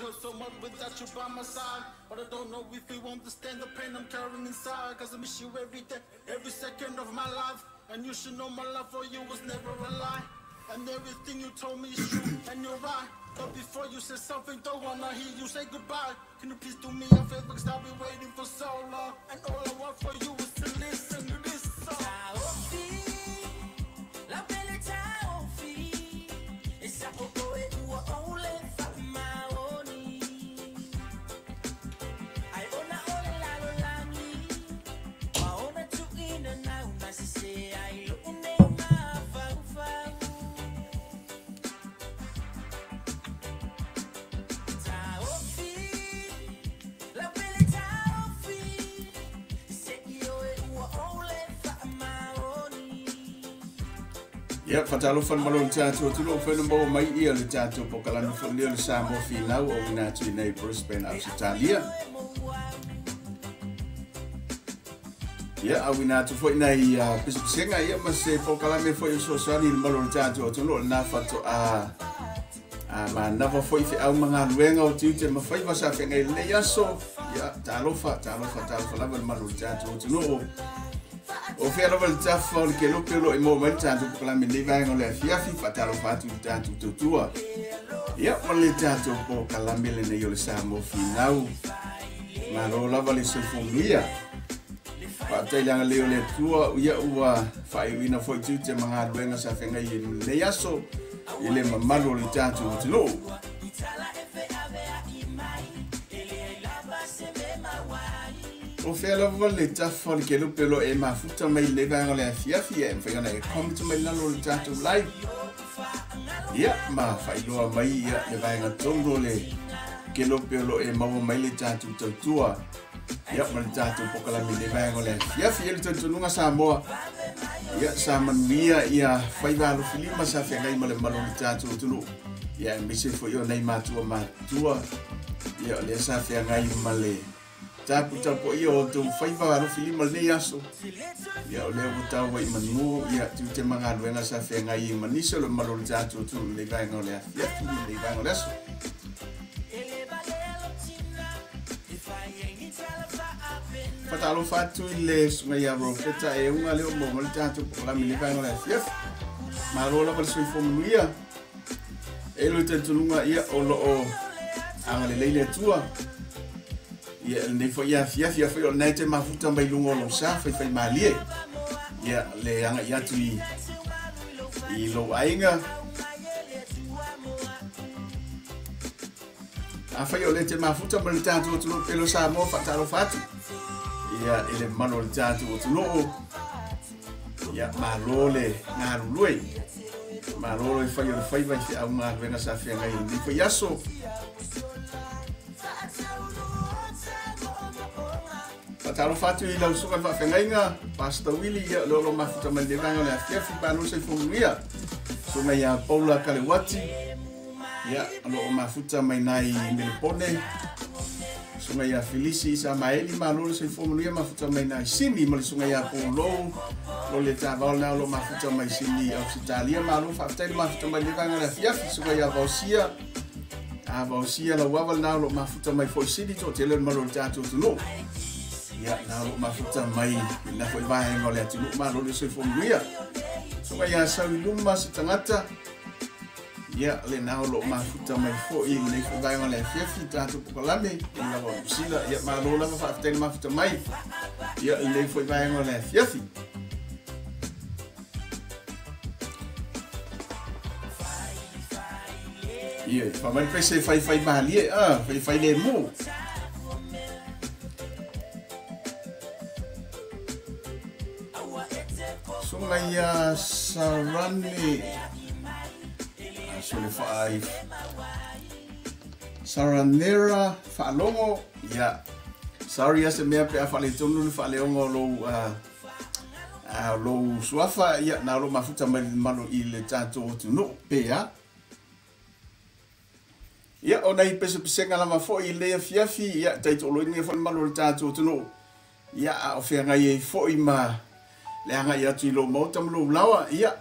feel so much without you by my side. But I don't know if you understand the pain I'm carrying inside. Cause I miss you every day, every second of my life. And you should know my love for you was never a lie. And everything you told me is true, and you're right. But before you say something, don't wanna hear you say goodbye. Can you please do me a favor, cause I've been waiting for so long. And all I want for you is to listen to this song. Ya fatalo fan malon tato tulo feno mo mai ia le tato pokalani fonio le sa mo finau o na tu nei Brisbane Australia. Ya awina tu foi nei pisenga ia ma se pokalani foi so sani malon tato tulo na fato Manava foi fe au manga luenga o tite ma fai vasa fe ngai le yaso ya talofa la malon tato tulo o fe ala val tafa o ke lope lo e mo mai tanto kala me le vai ngole fiafi fatalo fatu tanto tutua ia male tanto po kala me le ne yo le samo finau ma ro la vale se fungia pa te yang le le tua ia ua fai wina foi tute manga luenga sa fe ngai le yaso ile mamalo le tanto tulo o fela vale tafa ke lo pelo e mafuta mai le vanga le fiafi e fa yana e komtu mai lalo le tatu live ya ma fa ilo mai ya le vanga tondo le ke lo pelo e mau mai le tatu tua ya ma le tatu pokala mi le vanga le fiafi e tatu nunga samoa ya samania ya fa ivalo filima sa fe ngai male malo le tatu tulu ya mi se fo yo nei matua ya le sa fe ngai male tapu iyo tu faiva ro filima le yaso ya le buta wa imanu ya tu te manga luenga sa fe ngai maniso le malo tatu tu le vai ngole ya tu le vai ngole so fatalo fatu le sunga ya ro feta e unga le mo tatu la mi le vai ngole ya malo la per sui fomuia e lo te tunga ia o lo o angale le tua ya ne fo ya fia fo na te mafuta mai lungo lo sa fai malie ya le anga ya tu I lo ainga a fai o le te mafuta mai tanto tu pelo sa mo fatalo fatu ya ele malo tanto tu no ya malole na lui malole fai vai a uma vena sa fia ngai ni fo yaso Talo fatu I lau suka fa fengainga pasta Willy ya lo mafuta mai de vanga le fiafi pa no se funguia sunga ya Paula Kalewati ya lo mafuta mai nai Melpone sunga ya Felici Samaeli ma lo se funguia mafuta mai nai Sini ma sunga ya Paulo lo le tava na lo mafuta mai Sini Australia ma lo fa mafuta mai de vanga le fiafi sunga ya Vausia la waval na lo mafuta mai foi Sini to tele ma lo tatu no ya na lo mafuta mai na foi vai ngole atu ma lo se funguia so ya sa luma se tangata ya le na lo mafuta mai fo I le foi vai ngole fiafi tatu kolame na lo sila ya ma lo la fa tel mafuta mai ya le foi vai ngole fiafi ya fa mai pese fai balie fai le mo Sungaya Sarani Sule 5 Saranera Falongo ya Saria se mea pe afale tonu faleongo lo suafa ya na lo mafuta malo I le tato tunu pe ya ona I pesenga la mafo I le fiafi ya taito lo ni fa malo le tato tunu ya o fe ngai fo I ma le anga ia tu lo mo tam lo lawa ia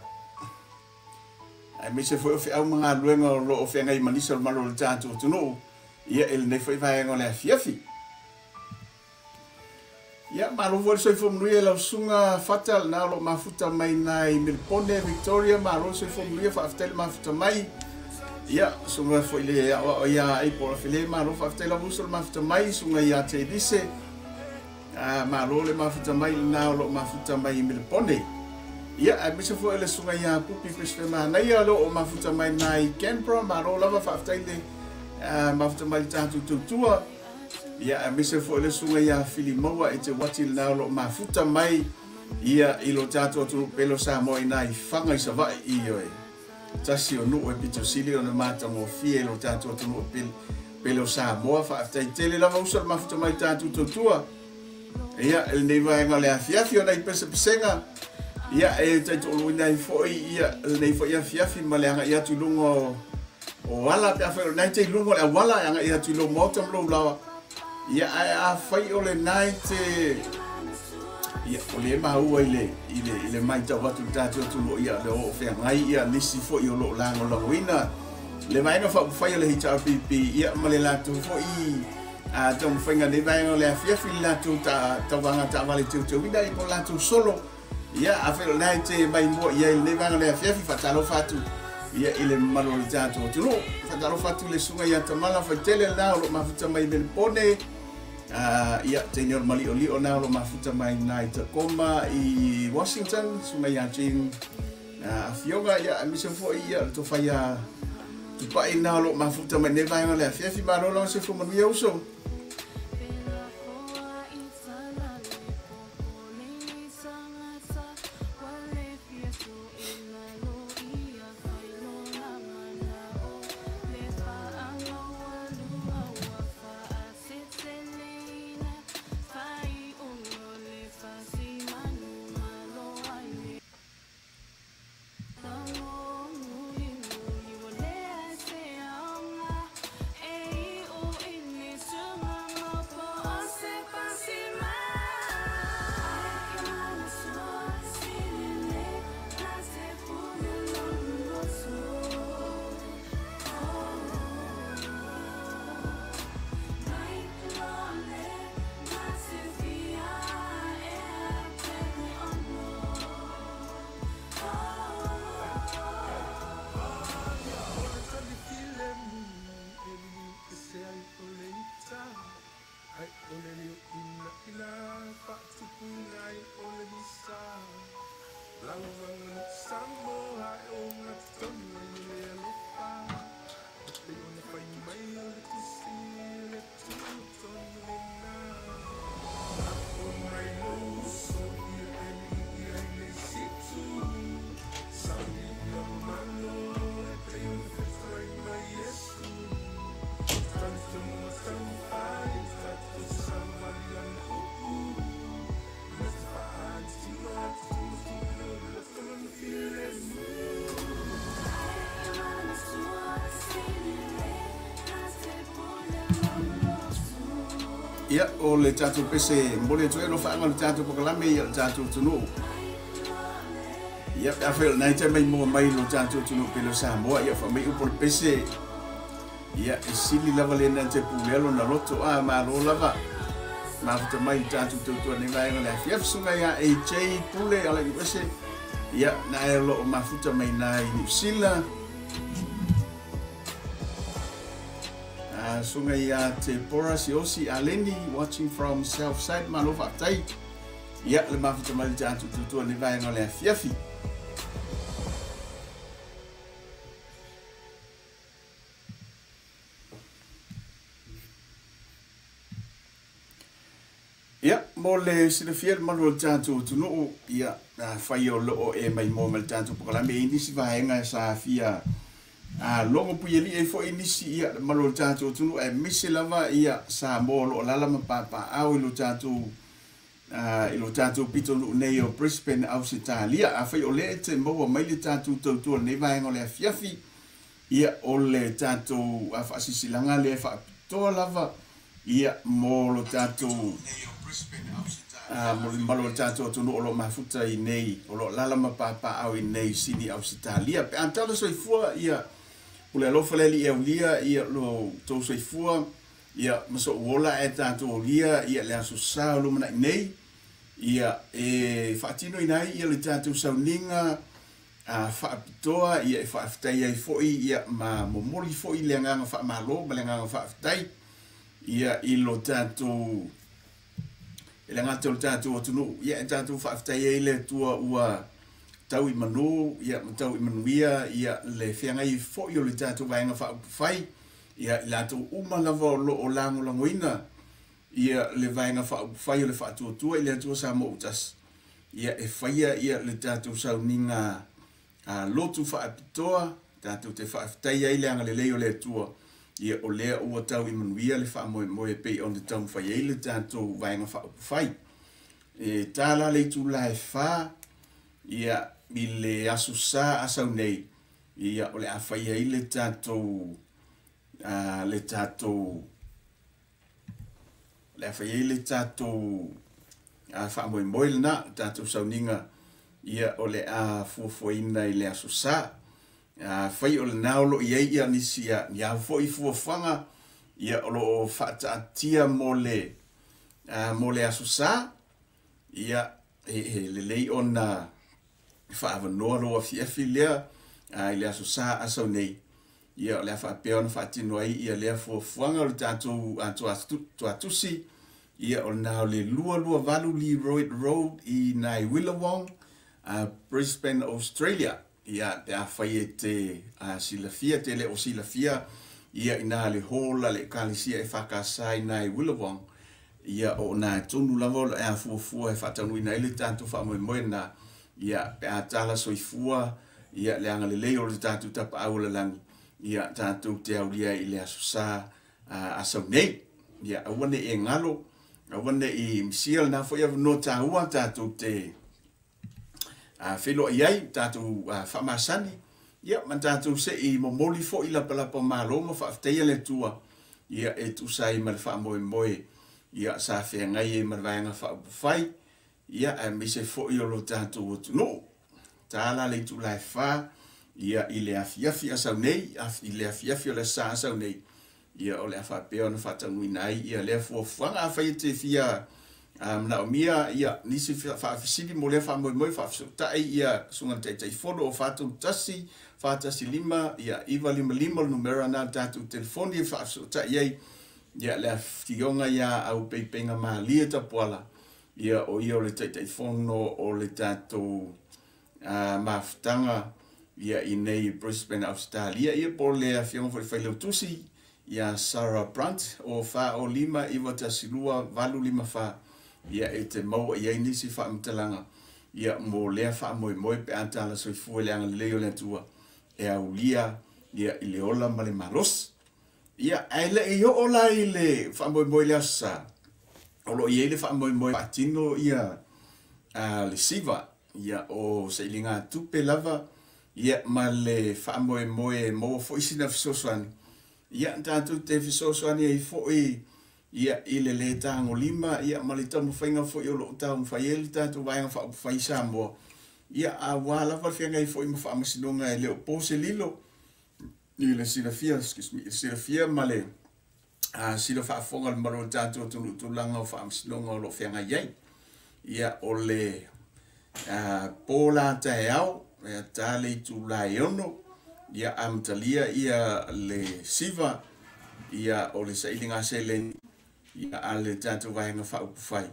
ai me se foi au manga luenga lo o fenga I manisa malo le tanto tu no ia ele nei foi vai ngole fiafi ia malo vol soi fo mruia la sunga fatal na lo mafuta mai nai Milpone Victoria malo soi fo mruia fa aftel mafuta mai ia sunga foi le ia ai por file malo fa aftel la busul mafuta mai sunga ia te dise malo le mafuta mai na lo mafuta mai Milpone ia ai misa fo ele sunga ia pupi pesfe mana ia lo mafuta mai nai Canberra malo lava fa aftel le mafuta mai tatu tutua ia misa fo le sunga ia filimoa e te wati na lo mafuta mai ia ilo tatu tu pelo sa mo ina I fanga I sava I oe tasi o nu e pito sili o na mata mo fie lo tatu tu no pelo sa mo fa aftai tele lava usa mafuta mai tatu tutua ia el neva nga le afiafi o na I pesa pesenga ia e te tolu ina I foi ia el nei foi afiafi maleanga ia tu lungo o wala pe afero nai te lungo le wala anga ia tu lo motam lo lawa ia a fai o le nai te ia o le maua ile mai tau watu tatu atu lo ia le o whea ngai ia nisi fo I o lo lango langoina le maenga fai o le hita pipi ia ma le latu fo I tau mwhainga ne vaenga o le afiafi latu ta wanga ta wale teu teu wina I po latu solo ia a whea o nai te mai mua ia il ne vaenga o le afiafi fatalo fatu ia ile malo le tatu atu lo fatalo fatu le sunga ia tamala fai tele na o lo mafuta mai Milpone ia te normali o li o na lo mafuta mai nai Tacoma I Washington sunga ia ching afioga ia misa fo ia to faia tu pa ina lo mafuta mai ne vai le afiafi malo lo se fo manu ia uso ia o le tatu pese mbole tu lo fa ngal tatu pokalame ia tatu tunu ia pe afel nai te mai mo mai lo tatu tunu pelo sa mo ia fa mai upol pese ia sili lava le nante pulelo na loto ma lo lava ma futa mai tatu tu ne vai ngale fiaf sunga ia AJ pule ala pese ia na lo ma futa mai nai New Zealand sunga ia te pora si osi aleni watching from south side malofa tai ia le mafuta mai tatu tu ne vai ngale fiafi ia mo le silafia malo tatu tunu ia fai o lo e mai mo mal tatu pokalame ini si vaenga sa fia longo puieli e fo inisi ia malo tatu tunu e misi lava ia sa mo lo lala mapapa au ilo tatu pito lu nei o Brisbane Ausitalia a fai o le te mo mai le tatu tu nei vaenga le fiafi ia o le tatu a fa sisilanga le fa to lava ia mo lo tatu malo tatu tu no lo mafuta I nei o lo lala mapapa au I nei sini Ausitalia pe antala so fua ia ule alofa le li lia ia lo tau soifua ia maso wola e tātou lia ia le aso sa lo mana nei ia whaatino inai ia le tātou sauninga whaapitoa ia e whaafitai ai foi ia ma momoli foi le nganga whaamalo ma le nganga whaafitai ia i lo tātou le ngata o tātou atunu ia e tātou whaafitai ai le tua ua tau i manu ia tau i manuia ia le whiangai foi o le tātou vaenga whaapufai ia i lātou umalava o lango langoina ia le vaenga whaapufai o le whaatuatua i le atua sa mo utas ia e whaia ia le tātou sauninga lotu whaapitoa tātou te whaafitai ai le anga le leo le atua ia o lea ua tau i manuia le whaamoe moe pei on the town whai le tātou vaenga whaapufai tāla le tu la e wha ia i le asu sa asau nei ia o le a whai ai le tātou le a whai ai le tātou whaamoe moe le na tātou sauninga ia o le a fuafuaina i le asu sa whai o le naolo i ei ia nisi ia foi fuafanga ia o lo whaataatia mo le asu sa ia le lei o na whaavanoa loa fiafi lea i le asu sa asau nei ia o le a whaapea ona whaatino ai ia lea fuafuanga o le tātou atusi ia o na le lua valu li road i nai Willawong Brisbane Australia ia te a whai e te silafia te le o silafia ia ina le hola le kalisia e whakasai nai Willawong ia o na tonu lava e a fuafua e whatanu ina ele tātou whaamoe moe na ia pe a tala soifua ia le anga le leo le tātou tapa au la langi ia tātou te aulia i le asusa asau nei ia awane e ngalo awane i msia na fo ia no tāua tātou te whelo iai tātou whamasani ia man tātou se i momoli fo i lapalapa malo ma whaaftei le tua ia e tu sai ma le whaamoe moe ia sa whengai e marwaenga whaapufai ia e mise fo i olo tātou o tuno tāla le tu lai wha ia i le afiafi asau nei i le afiafi o le sa asau nei ia o le awhapea ona whatanui nai ia le fuafuanga a whai te fia na o mia ia nisi whaafisiri mo le whaamoe moe whaafisotai ia sunga te fono o whātou tasi whātasi lima ia iwa lima numera na tātou telefoni e whaafisotai iei ia le fionga ia au peipenga maa lia tapuala ia o le te fono o le tātou maafutanga ia i nei Brisbane Australia ia po le fionga for whaileu tusi ia Sarah Brunt o wha o lima iwa tasilua valu lima wha ia e te maua ia nisi wha mtalanga ia mo lea wha moe pe antala soifua le anga leo le tua e au lia ia i le ola ma le maros ia ele e o ola i le wha moe le asa olo i ele wha moe patino ia le siva ia o seilinga tupe lava ia ma le wha moe mo fo isina fisosoani ia tātou te fisosoani e fo ia i le tango lima ia ma le tamu whainga fo i o lo tau mwhaieli tātou wainga wha upwhai Samoa ia a wala whalwhenga i fo i mwha amasinonga e leo pose lilo i le silafia ma le sila whaafonga le maro tātou tulanga o wha amasinonga o lo whenga iai ia o le pōla tae au e tāle i tu lai ono ia amtalia ia le siva ia o le sailinga selen ia ale tātou wahenga whaupufai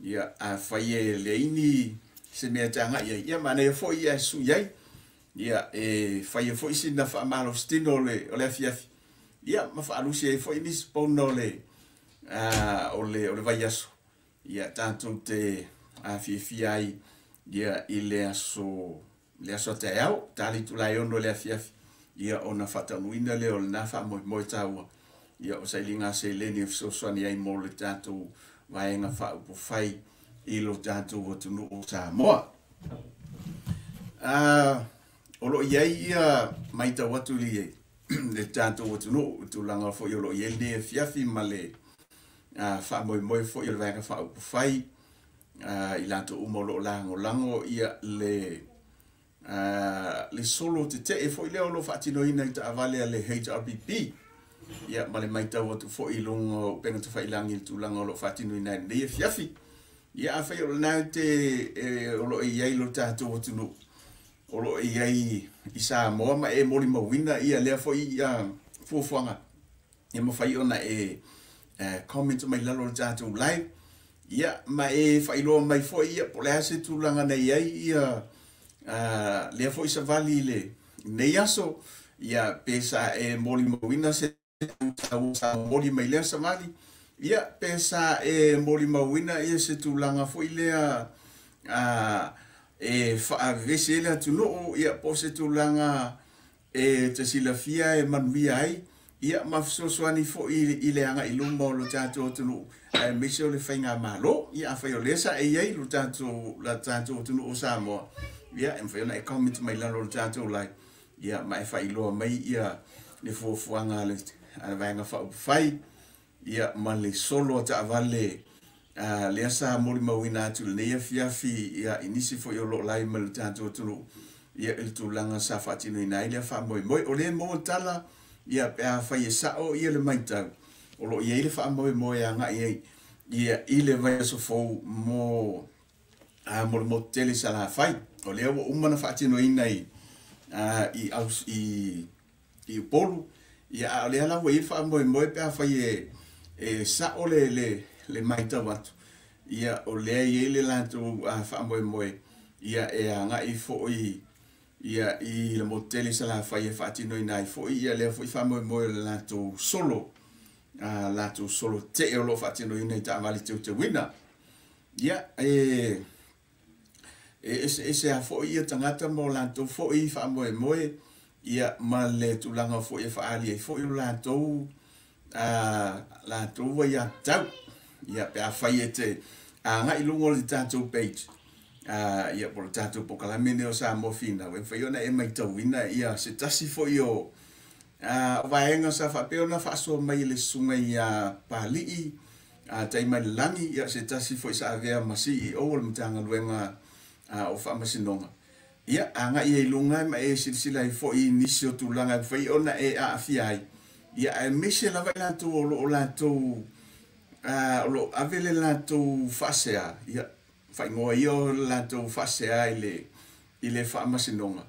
ia a whai e leini se mea tanga ia mana e fo ia su iai ia e whai e fo isi na whaamalo stino o le afiafi ia ma whaalusi e fo inis pono o le vai aso ia tātou te afiafi ai ia i le aso te au tali tu lai ono le afiafi ia ona whatanuina le o le na whaamoe tāua ia o sailinga se leni fisosoani ai mo le tātou vaenga whaupufai i lo tātou o tunu o Samoa. O lo iai ia maita watu li le tātou o tunu tu langa fo i o lo iai ne fiafi ma le whaamoe fo i o le vaenga whaupufai i lato umo lo lango ia le le solo te e fo ile o lo fatino ina i ta avale le HRBP ia ma le mai tau atu fo i longo penga tu whailangi tu langa o lo fatino ina nei e fiafi ia a whai o na te o lo i ei lo tātou atu no o lo i ei i sa moa ma e mori mawina ia lea fo i fuafuanga ia ma whai ona comment mai lalo le tātou live ia ma e whailoa mai fo ia po le ase tu langa nei ei ia lea fo i sa vali le nei aso ia pesa e mori mawina se sa mori mai lea sa vali ia pesa e mori mawina ia se tu langa fo i lea e whaavese lea tu noo ia po se tu langa e te silafia e manuia ai ia mafsosoani fo i le anga i luma o lo tātou tunu mese o le whainga malo ia a whai o lesa e iei lo tātou tunu o Samoa ia e mwhai ona e comment mai lalo lo tātou lai ia ma e whai loa mai ia le fuafuanga le vaenga whai ia ma le solo ta avale le asa mori mawina atu le neia fiafi ia inisi fo i o lo lai ma lo tātou tunu ia il tūlanga sa whatino ina i lea wha moi o le mo tala ia pe a whai e sao ia le maitau o lo ia i le wha moi a ngai ia i le vai aso fau mo le motele sa la whai o lea wa umana whatino ina i polu ia o lea la wa i wha moi pe a whai e sao le maitau atu ia o lea i le lantu a wha moi ia e a ngai fo ia i le motele sa la fai e whaatino i nai fo ia lea fo i whamoe moe le lato solo te e o lo whaatino i nei ta amali te wina ia se a fo ia tangata mo lato fo i whamoe moe ia ma le tulanga fo i whaali e fo i lato wa ia tau ia pe a whai e te a ngai lungo le tatou page ia por tatou pokalamene o sa mofina we foi ona e mai tauina ia se tasi foi o vaenga sa fa peona fa so mai le sunga ia pali tai mai langi ia se tasi foi sa vea masi o le mtanga luenga o fa masinonga ia anga ia lunga mai e silsila i foi nisio tulanga foi ona e a fiai ia e mise la vaila tu o la tu lo avele la tu fasea ia fai ngoa io lato fasea i le wha masinonga.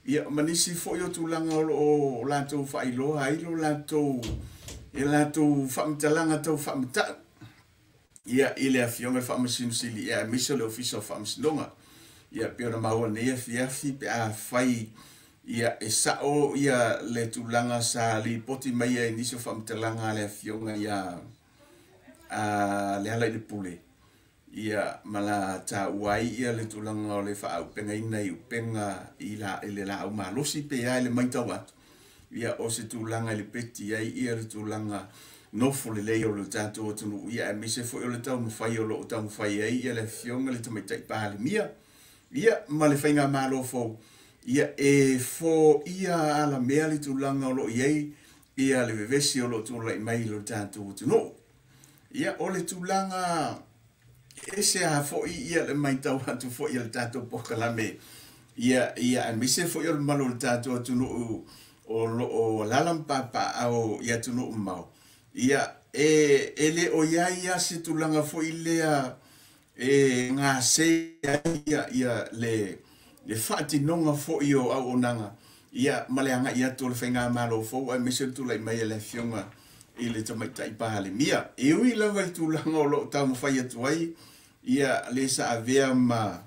Ia manisi fo io tūlanga o lato wha iloha, ilo lato wha mtalanga tau wha mta. Ia i le awhionga wha masinosili, ia miso le ofisa wha masinonga. Ia peona maua nea fiafi pe a whai ia e sao ia le tūlanga sa li poti mai e niso wha mtalanga le awhionga ia le hala i le pule. Ia mala ta uai ia le tulanga o le wha penga ina i upenga i le la au malosi pe ia le maitau atu. Ia o se tulanga le peti ia le tulanga nofo le leo le tātou atunu ia e mise fo i o le tau mwhai o lo tau mwhai ai ia le fionga le tamaitai pāle mia. Ia ma le whainga malo fo ia e fo ia ala mea le tulanga o lo iei ia le vevesi o lo tulai mai lo tātou atunu. Ia o le tulanga ese a fo ia le mai tau atu fo ia le tatou pokalame ia a mise fo ia le malo le tatou atunu o lalam papa au ia tunu mau ia ele o ia se tulanga fo ilea ngā se ia le whaatinonga fo i o au onanga ia maleanga ia to le whainga malo fo a mise tulai mai le fionga i le tamaitai pahale mia ui lava i tulanga o lo tau mawhai atu ai ia le sa avea ma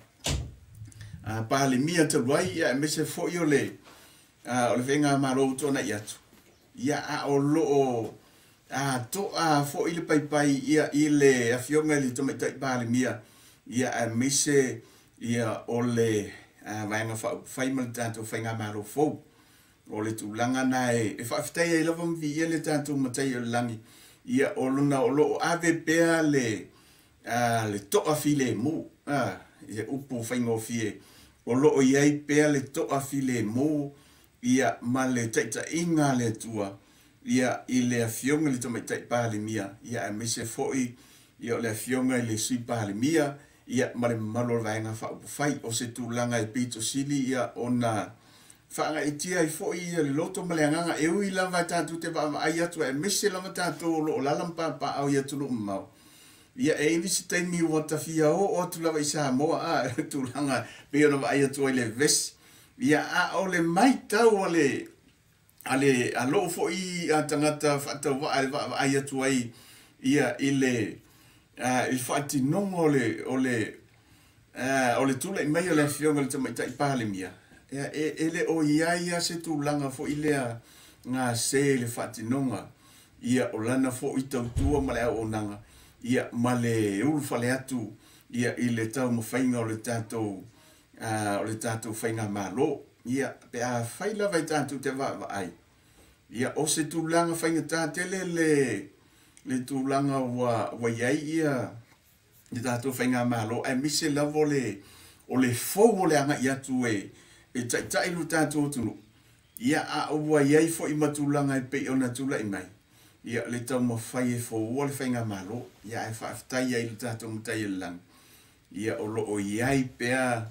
pale mia te ruai ia me se fo yo le o le venga ma lo tona ia tu ia a o lo to fo ile pai pai ia ile a fionga le toma tai pale mia ia a me se ia o le vaenga fai mal tanto venga ma lo fo o le tulanga na e fa ftai ile vom vi ile tanto matai langi ia o luna o lo ave pea le toa file mo ia upu whaingo fie o loo iai pea le toa file mo ia ma le taita inga le tua ia i le afionga le tamaitai pāle mia ia e mese foi ia o le afionga i le sui pāle mia ia male malo vaenga fa fai o se tulanga e pito sili ia ona fa i tia i fo i le loto maleanga e ui lava tatu te va ai atu e misse lava tatu lo lalam pa au ia tulu mau ia e ni se taimi o tafia o tu lava isa mo a tulanga pe ona ai atu le ves ia a o le mai tau ale alo fo i tangata fa tau va ai atu ai ia ile il fatti non ole tula i mai le fionga le tama i pale mia ele o ia se tulanga fo ilea nga se le fatti nonga ia o lana fo i tautua ma le au nanga ia ma le ulu fale atu ia i le tau mawhainga o le tātou whainga malo ia pe a whaila vai tātou te wa ai ia o se tulanga whainga tātele le tulanga wa iai ia i tātou whainga malo ai mise lavo o le fau o le anga i atu e tai lu tātou tunu ia a ua iai fo i matulanga i pe ona tula i mai ia le tau mawhai e fo o le whainga malo ia e whaaftai ai lu tātou mutai e lang ia o lo o iai pea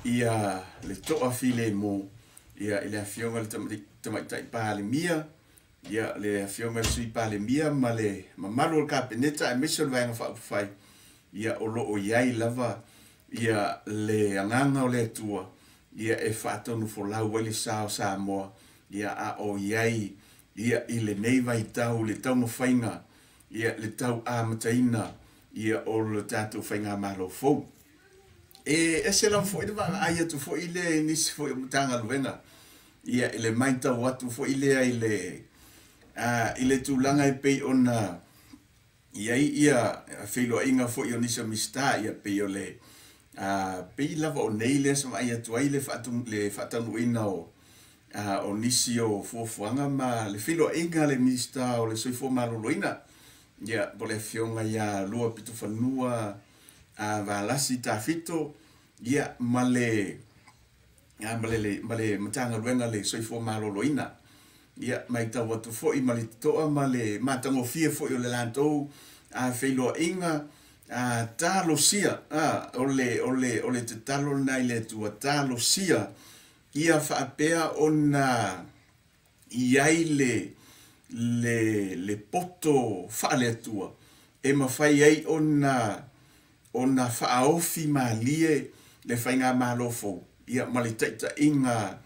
ia le toa file mo ia i le afionga le tamaitai pāle mia ia le afionga le sui pāle mia ma le mamalo le kapeneta e miso le vaenga whaafai ia o lo o iai lava ia le anganga o le atua ia e whaatonu fo lau wale sao sa moa ia a o iai ia i le nei vai tau le tau mawhainga ia le tau amataina ia o le tātou whainga malo fau e se lam fo i lewa ai atu fo i le nisi fo i mutanga luenga ia i le mai tau atu fo i le i le tūlanga i pei ona ia whiloa inga fo i o nisa mista ia pei o le pei lava o nei le sama ai atu ai le whaatanu ina o nisi o fuafuanga ma le whiloa inga le mista o le soifo maloloina ia po le fionga ia lua pitu whanua valasi ta fito ia male matanga ruenga le soifo maloloina ia mai tau atu fo i male toa male matango fia fo i o le lantou whiloa inga talo sia ole te talo nai le tua talo sia ia whaapea ona iai le poto whaale atua e mawhai ai ona whaaofi malie le whainga malofo ia male taita inga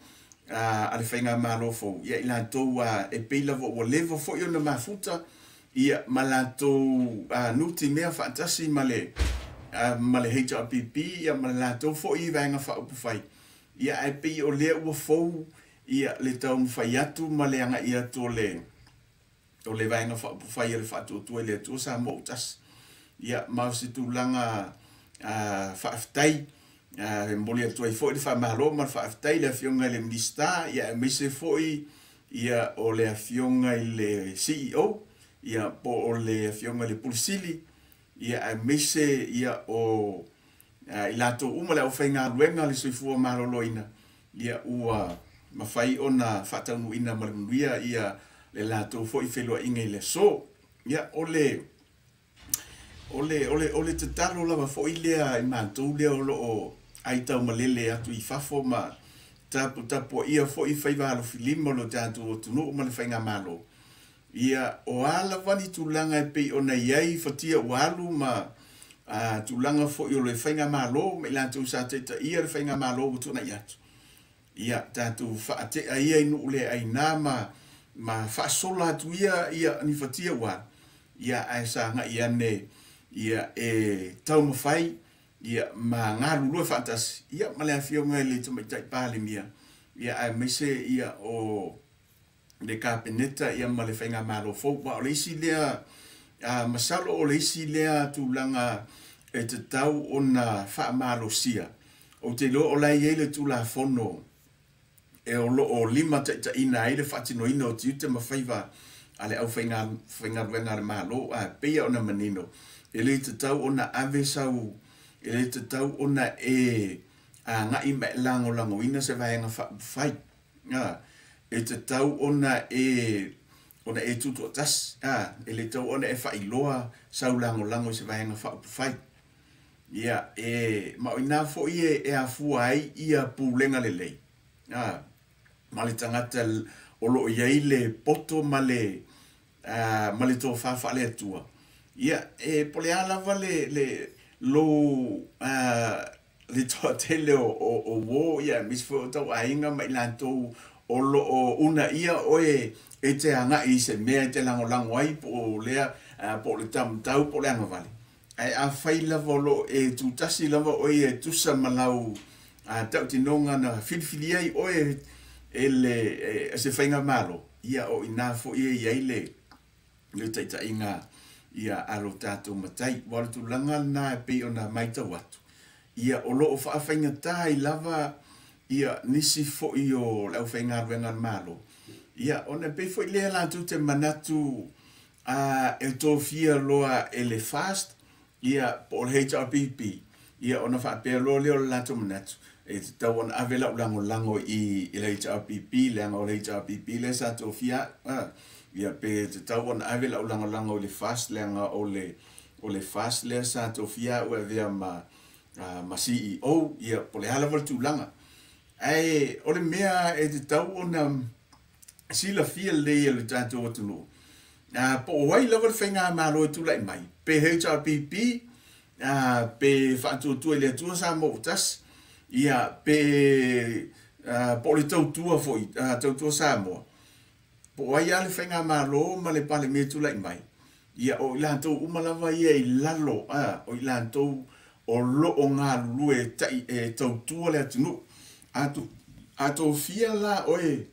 a le whainga malofo ia i lantou e peila o lewa fo i ona mafuta ia malatou nuti mea whaatasi male HRPP ia malatou fo i vaenga whaupufai ia e pei o lea ua fou ia le tau mwhai atu male anga ia to le vaenga whaupufai le whaatuatua le atua sa mo utas ia mau se tūlanga whaaftai mboli atua i fo i le whaamahalo ma whaaftai le afionga le minista ia e mise fo ia o le afionga i le CEO ia po o le afionga le pulisili ia e mise ia o i lato uma le au whainga ruenga le soifua maloloina ia ua mawhai ona whataunu ina malamuia ia le lato fo i whelua inga i le so ia ole te talo lava fo i lea i mātou lea o loo ai tau malele atu i fafo ma tapu ia fo i whaivalo filima lo tātou o tunu ma le whainga malo ia o ala wani tūlanga e pei ona iai fatia walu ma tūlanga fo i o le whainga malo me lantou sa teita ia le whainga malo o tuna i atu ia tātou whaate a ia inu ule ai nā ma whaasola atu ia ni fatia walu ia ai sa nga ia ne ia e tau mawhai ia ma ngā lulua whaatas ia ma le awhionga le tamaitai pāle mia ia ai mise ia o le kapeneta ia ma le whainga malo fau wa o le isi lea masalo o le isi lea tūlanga e te tau o na wha malo sia o te lo o lai e le tūla fono e o lo o lima ta ina e le whatino ina o tiute ma whaiva ale au whainga ruenga le malo peia o na manino e le te tau o na ave sau e le te tau o na ngai me lango ina se vaenga whai e te tau ona e tutu atas e le tau ona e whailoa sau lango se vaenga whai ia ma ina fo e afua ai ia pulenga lelei ma le tangata o lo iai le poto ma le to fa le atua ia pole ala le lo le tele o wo ia mis fo tau ainga mai lanto o lo una ia oe te anga i se mea te lango ai po lea po le tau po le anga vale ai a fai lava lo tu tasi lava oe tusa malau tau tinonga na filfili ai oe se fainga malo ia o ina fo ia le taita inga ia alo tato matai wala tu langa na pe ona mai tau atu ia o lo fa fainga tai lava ia nisi fo io lau fainga venga malo ia ona pe fo le la tu te manatu e to fia loa ele fast ia por HRPP ia ona fa pe lo le la tu manatu e tau ona avela lango i le HRPP le ngo le HRPP le sa to fia ia pe tau ona avela lango le fast le nga o le fast le sa to fia o via ma CEO ia pole hala vol tu langa ai o le mea e tau ona sila fia le tato tu no po wai la vol fenga malo tu lai mai pe HRPP pe fa tu le tu sa mo tas ia pe po le tu fo tu sa mo po wai ale fenga malo ma le pale me tu lai mai ia o la to umalava ia i lalo o la to o lo o ngā lue tai tautua le atunu ato fia la oe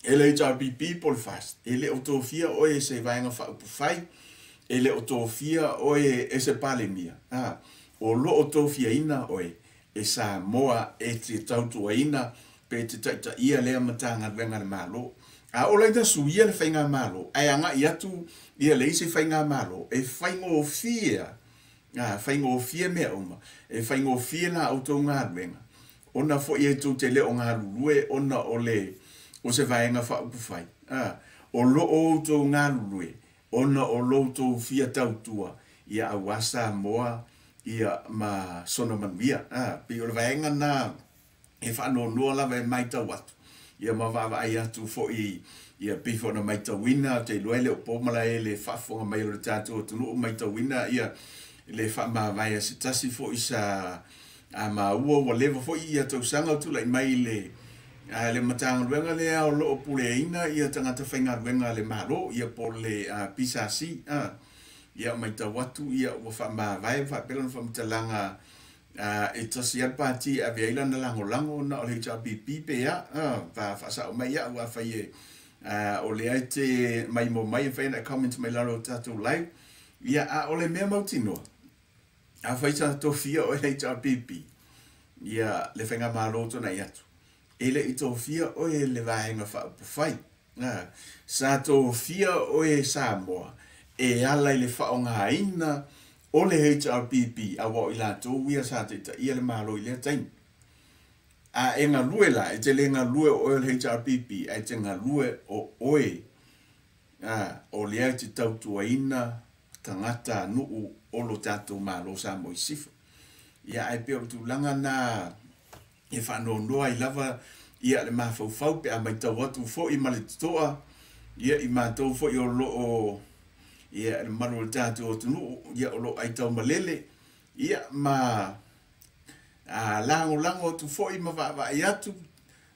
ele HRPP pol fast ele o fia oe se vaenga fa upufai ele o fia oe se pale mia o lo o fia ina oe sa moa te tautua ina pe te taita ia lea matanga venga le malo o la ita suia le fainga malo ai anga iatu ia le ise fainga malo faingo fia faingo fia me uma faingo fia na auto ngā ruenga ona fo ia tu te le o ngā rurue ona o se vaenga fa upufai o lo o to ngā rurue ona o lo to fia tautua ia awasa moa ia ma sono manuia pe o le vaenga na fa no la ve mai tau atu ia ma va ai atu fo ia pifo na mai tau wina te loele o pomala ele fa fo mai o tato tu no mai tau wina ia le fa ma vai se tasi fo isa ma uo levo fo ia to sanga tu lai mai le matanga wenga le o lo pule ina ia tanga te fainga wenga le malo ia por le pisasi ia mai ta watu ia o fa ma vai fa pelo fa mtalanga e tasi al pati a veila na lango na o le HRPP pe ya fa sa o mai ya wa fa ye o le aite mai mo mai fa na comment mai laro tatu live ia o le mea mautino a faisa to fia o HRPP ia le fenga malo to na yatu ele ito fia o le vaenga fa fai sa to fia o Samoa ala le fa onga ina o le HRPP a wa ila to wia sa te ia le malo ile tain enga lue la te le nga lue o le HRPP te nga lue o oe o le te tautua ina tangata nuu o lo tatou malo sa mo isifa ia ai pe o tu langa na e fa no ai lava ia le mafau pe a mai tau atu fo i male toa ia i matou fo i o lo o ia le malo tatou tu nu ia o lo ai tau malele ia ma lango tu fo i ma va ia tu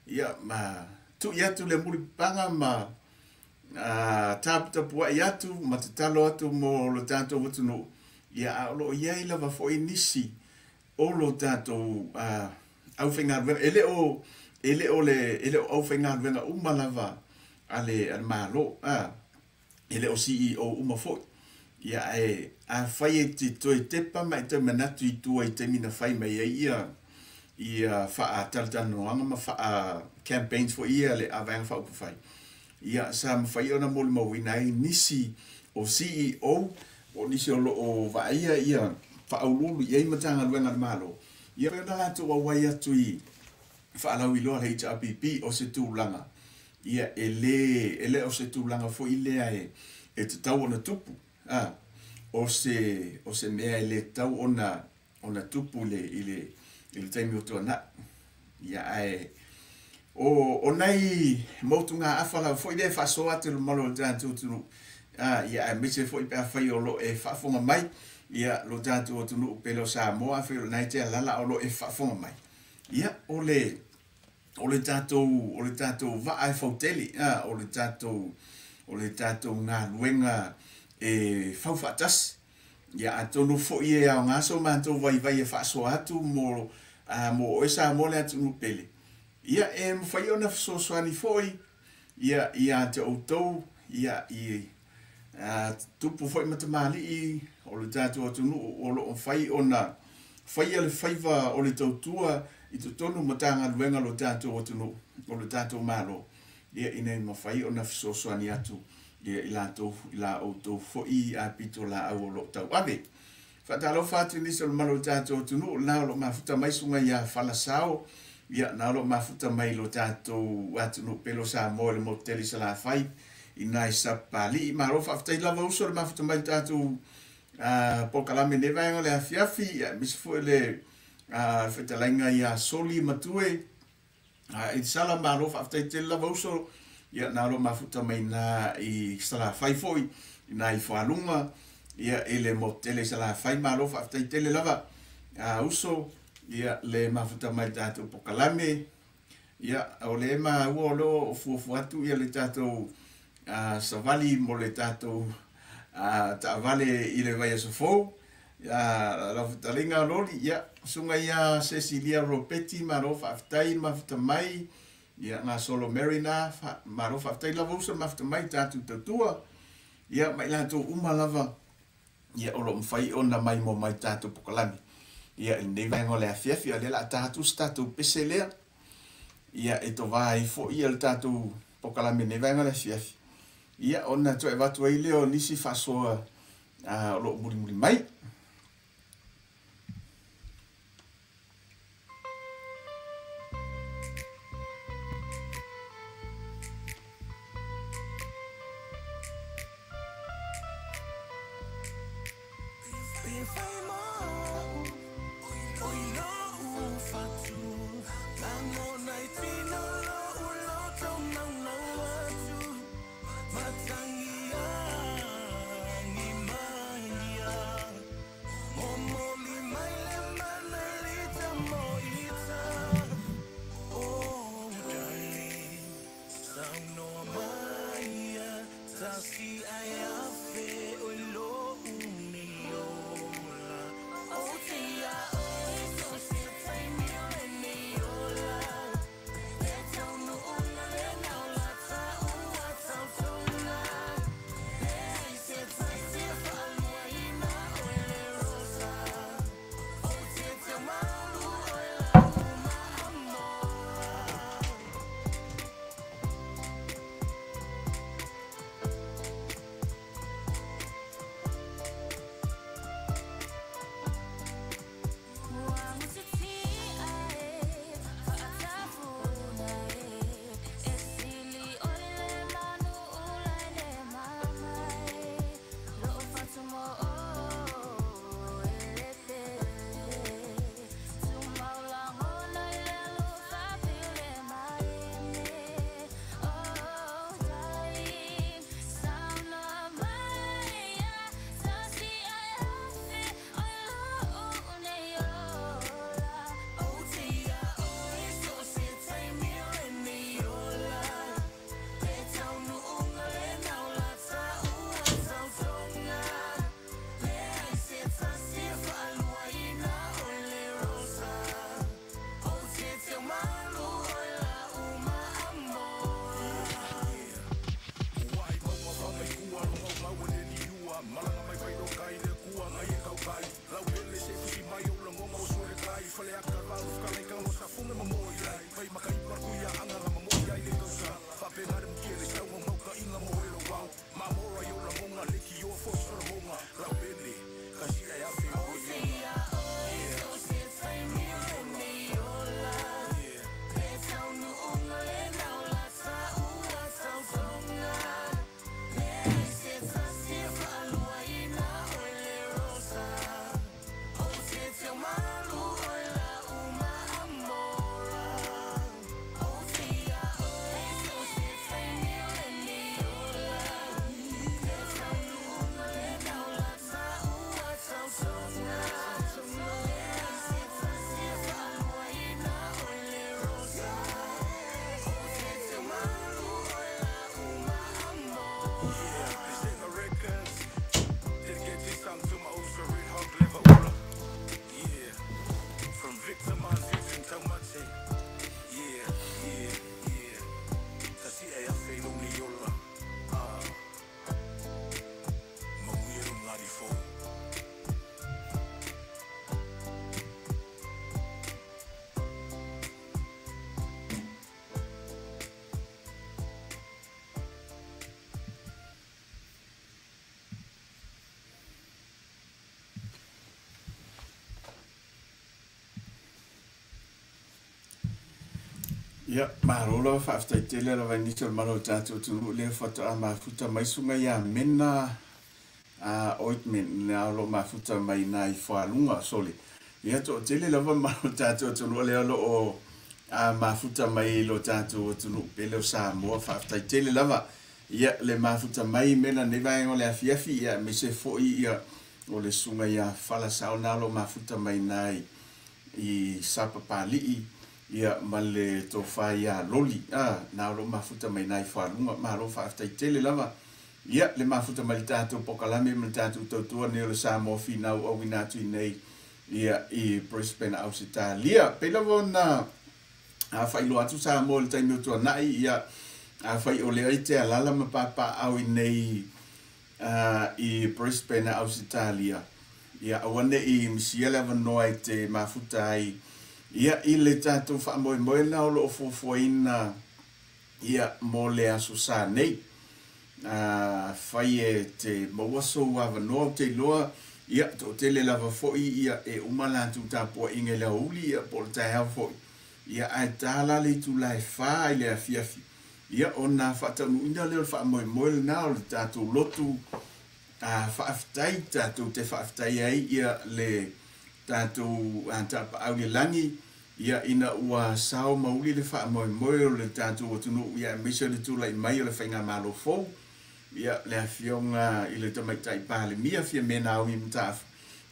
ia ma tu ia tu le muri panga ma tapu ia tu ma te talo atu mo lo tatou atu nu ia lo ia ila va fo inisi o lo tatou au fenga ele o le au fenga venga umalava ale al malo ele o CEO uma fo ia a fai te toi tepa mai te manatu i tu ai te mina fai mai ia fa taltano anga ma fa campaigns for ia le avang fa upu fai ia sa fai ona mol mo winai nisi o CEO o nisi o va ia fa aululu ia matanga luenga malo ia na la tu wa ia tu i fa la wi lo HRPP o se tu langa ia ele o se tu langa fo ile e te tau ona tupu o se mea ele tau ona ona tupu le taimi o tona ia ai o nei motunga afala foi le fa so atu le malo tantu tu ia ai mise foi pe fai o lo e fa fonga mai ia lo tantu o tunu pelo sa mo a filo nai te lala o lo e fa fonga mai ia o le tatou va ai fauteli o le tatou ngā luenga e faufatas ia atonu fo ie a ngaso manto vai e fa so atu mo o esa mo le atu pele ia e fai ona so ani foi ia te outou ia tupu foi matamali o le tatou atunu o lo fai ona fai le faiva o le tautua i to tonu matanga luenga lo tatou atunu o le tatou malo ia ina mafai ona so ani atu ia ila outou foi a pito la au lo tau ave fatalo fatu ni so malo tatou atunu na lo mafuta mai sunga ia falasao ia na lo mafuta mai lo tatou atunu pelo sa mo le moteli sa la fai ina isa pali ma lo fa tai lava uso le mafuta mai tatou po kalame ne vai le afiafi mis foi le fetalainga ia soli matue i sala ma lo fa tai te lava uso ia na lo mafuta mai na i sala fai foi ina i falunga ia ele moteli sa la fai ma lo fa tai te le lava uso ia le mafuta mai tatou po kalame ia o le ma uolo fu atu ia le tatou savali mo le tatou vale i le vai sofo la talinga loli ia sunga ia Cecilia Ropeti maro faftai mafuta mai ia nga solo Marina maro faftai la vosa mafuta mai tatou tatua ia mai la to umalava ia o lo mfai ona mai mo mai tatou po kalame ia nei vai ngole afiafi ale la tatou statou peselea ia e to vai fo ia le tatou po kalame nei vai ngole afiafi ia ona to e watu ai leo nisi fasoa lo muri mai before. Ia, marola whaaftaitele la vai nito maro tātou tunu le whata a mafuta mai sunga ia mena ointment le alo mafuta mai nai whalunga soli. Ia to tele la vai maro tātou tunu le alo o mafuta mai lo tātou tunu pele o Samoa whaaftaitele lava. Ia le mafuta mai mena ne vai o le afiafi ia me se foi ia o le sunga ia whala sao na alo mafuta mai nai I sapa palii. Ia male to fai a loli na lo mafuta mai nai whalunga ma lo whaaftaitele lava ia le mafuta mai tātou pokalame me tātou tautua ne le Samoa finau au inatu nei ia I Brisbane Ausitalia pela wona whai lo atu Samoa le taimi utua nai ia whai o le aite alala ma papa au nei I Brisbane Ausitalia ia awane I misiela vanoa I te mafuta ai ia I le tātou whaamoe na o lo fufuaina ia mo le aso sa nei. Whai e te mawaso wawanoa te loa ia to tele lava foi ia e umalatu tāpua inge la uli ia po le tai hau foi. Ia ai tāla le tu lai wha I le afiafi. Ia o nā whatanu ina leo whaamoe na o le tātou lotu whaaftai tātou te whaaftai ai ia le tātou tapa au le langi ia ina ua sao mauli le whaamoe o le tātou atunu ia misa le tūlai mai o le whainga malo fau ia le awhionga I le tamaitai pāle mia fia mena au I mtafu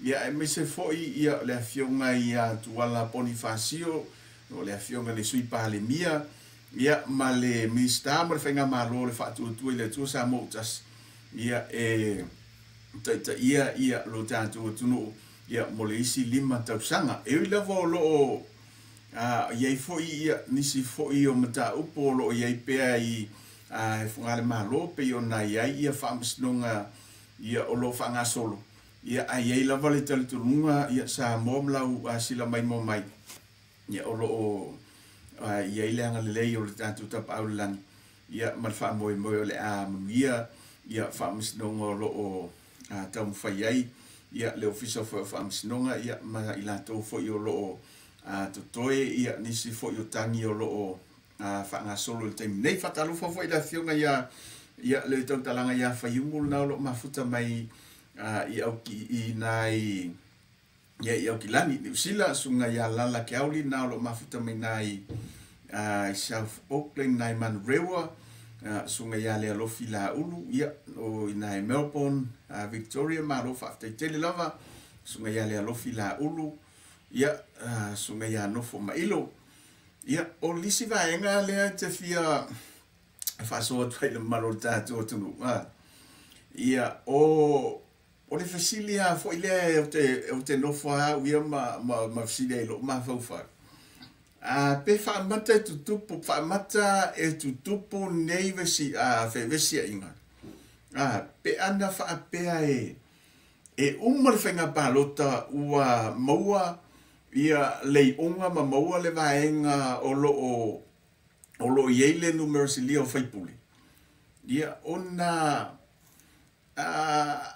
ia misa foi ia le awhionga ia tuala Bonifacio o le awhionga le sui pāle mia ia ma le mista ma le whainga malo le whaatuatua I le tua sa motas ia taita ia lo tātou atunu ia mo le isi 5 tausanga e ui lava o loo iai foi ia nisi foi o mata upo lo iai pea I fungale malo pe o na iai ia whaamasnonga ia o lo whangasolo ia iai lava le talitulunga ia sa momlau sila mai mo mai ia o loo iai leanga lelei o le tātou tapa au lang ia mal whaamoe o le manuia ia whaamasnonga o loo tau mwhai ai ia le ofisa fo whaamsinonga ia ma I latou fo I o loo totoe ia nisi fo I o tangi o loo whaangasolo le taimi nei whatalufa fo I la fionga ia le tautalanga ia whaiungul na o loo mafuta mai I au ki I nai ia I au ki lani ni usila sunga ia lala ke auli na o loo mafuta mai nai South Auckland nai Manrewa sunga ia le alofi la ulu ia o inai Melbourne Victoria ma lo whaaftaitele lava sunga ia le alofi la ulu ia sunga ia nofo mailo ia o lisi vaenga lea te fia whasoa tuai le maro tātua tunu ia o le fasilia fo I lea o te nofo hau ia ma fasilia ilo ma faufa pe whaamata e tutupu, whaamata e tutupu nei vesi whewesi a inga. Pe ana whaapea e umar whenga pālota ua maua ia lei unga ma maua le vaenga o lo iele numerasi lia o whaipuli. Ia ona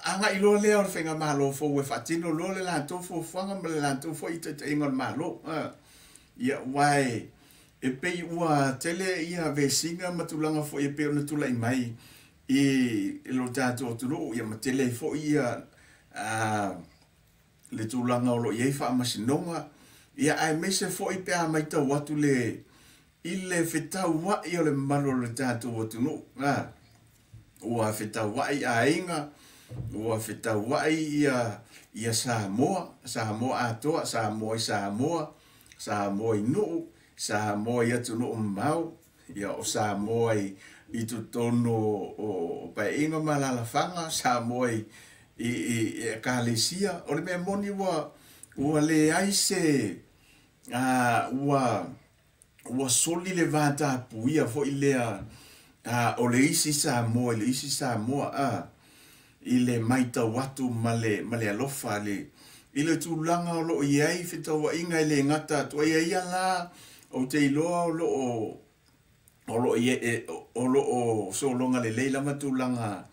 anga ilo lea o whenga malo fo we whatino lo le lanto fo whanga ma le lanto fo I te ingon malo. Ia wai e pei ua tele ia vesinga matulanga fo I pe ona tulai mai I lo tātou tulu ia matele fo ia le tulanga o lo iei whaamasinonga ia ai mese fo I pe a mai tau watu le I le whetau wai o le maro le tātou tunu ua whetau wai a inga ua whetau wai ia Samoa atoa Samoa I nuu, Samoa I atu nuu mau, ia o Samoa I tutono o painga malalafanga, Samoa I kalesia, o le mea moni ua le aise, ua soli le vata puia fo I lea, o le isi Samoa, i le maita watu male alofa i le tūlanga o lo iai whitawa inga i le ngata tua ia la o te iloa o lo o solonga le leila matūlanga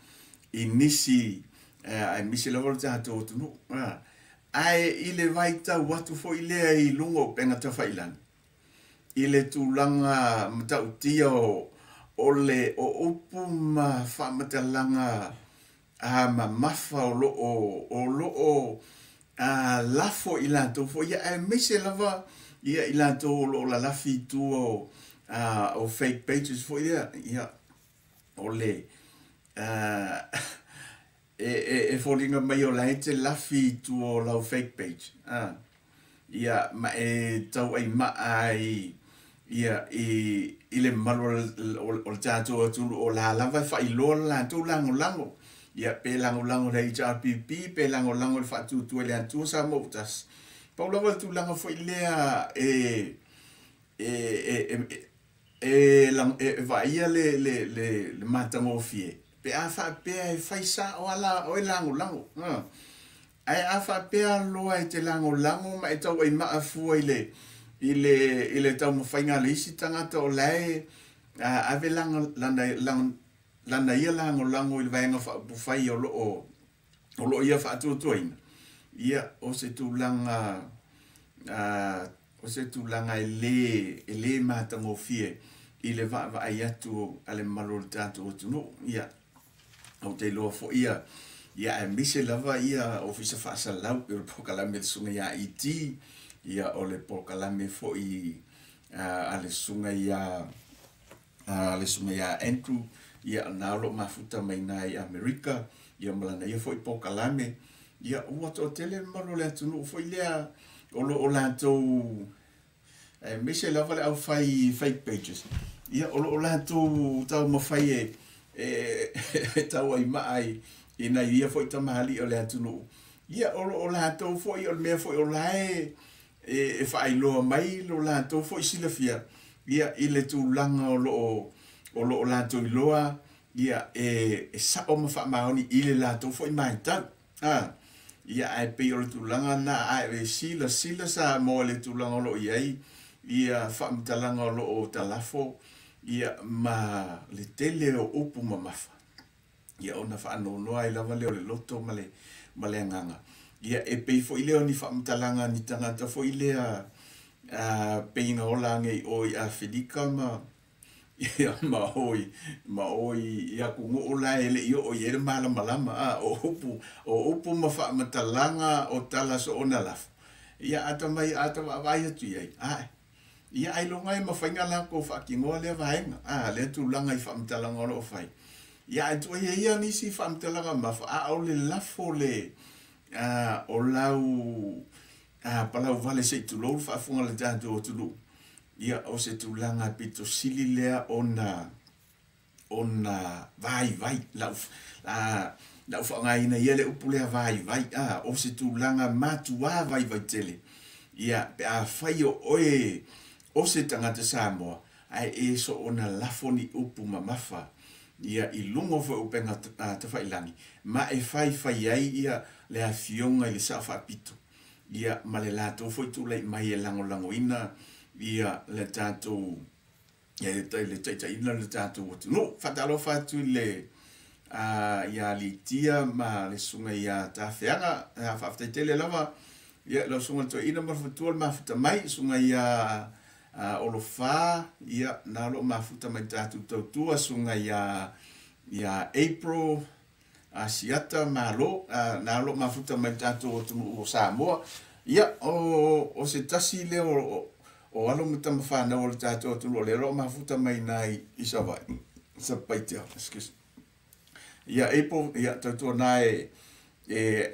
i nisi ai misi la volta to tunu ai i le vaita watu fo i lea i lungo penga ta failan i le tūlanga matautia o le o upu ma whamatalanga ma mafa o lo lafo i lanto fo ia ai misi lava ia i lanto o la lafi tu o fake pages fo ia o le folinga mai o la te lafi tu o la fake page ia ma tau ai ma ai ia i le malo o tato o la lava fa i lo la tu lango ia pe lango le HRPP pe lango le fa tu le antu sa motas Paula va tu lango foi lea va ia le matango fie pe a fa pe fai sa o ala o lango ai a fa pe lo ai te lango ma e tau ai ma afu ile tau mo fainga le isi tangata o lai ave lana ia lango i vaenga bu fai o lo ia fa tu ina ia o se tu langa le matango fie i le va ai atu ale malo tanto tu no ia au te lo fo ia e mise lava ia ofisa fa salau per pokalame sunga ia iti ia o le pokalame fo i ale sunga ia Andrew ia na lo mafuta mai nai Amerika ia malana ia fo i pokalame ia ua to tele malo le tunu fo ia o lanto mise lava le au fake pages ia o lanto tau mo fai tau ai mai ina ia foi tamali o le tunu ia o lanto fo i o me fo o lai fai lo mai lo lanto fo silafia ia ile tu langa o lo lanto i loa ia sa o ma fa maoni ile lanto fo i mai ta ia ai pe o tu langa na ai sila sa mo le tu langa lo ia fa mtalanga lo talafo ia ma le tele o upu mamafa ia ona fa no ai lava le loto male nganga ia e pe fo ile oni fa mtalanga ni tangata fo ile pe ina ola ngai o ia fedika ia ma oi ia ku ola ele io o ia malama o upu ma fa mtalanga o tala so ona laf ia ata vai tu ia ai longa e mafainga la ko fa kingo le vaenga le tu langa i fa mtalanga lo fai ia tu ia ni si fa mtalanga ma fa o le lafo le o lau palau vale se tu lo fa funga le tanto tu lu ia o se tu langa pito sili lea ona vai lau fa ngai na ia le upule vai o se tu langa matua vai tele ia pe a fai o se tangata Samoa ai so ona lafoni upu mamafa ia i lungo fo upenga te failangi ma fai ai ia le afionga i le safa pito ia male lato fo tu le mai lango ina ia le tato ia le tai ina le tato no fatalo fatu le ia litia ma le sunga ia tafeanga fa tele lava ia lo sunga to ina ma futu ma futa mai sunga ia olofa ia na lo mafuta mai tatu tua sunga ia April asiata malo na lo mafuta mai tatu o Samoa ia o se tasi le o alo mata mafana o tatu o le lo mafuta mai nai isava sapaitia excuse ia April ia tatu nai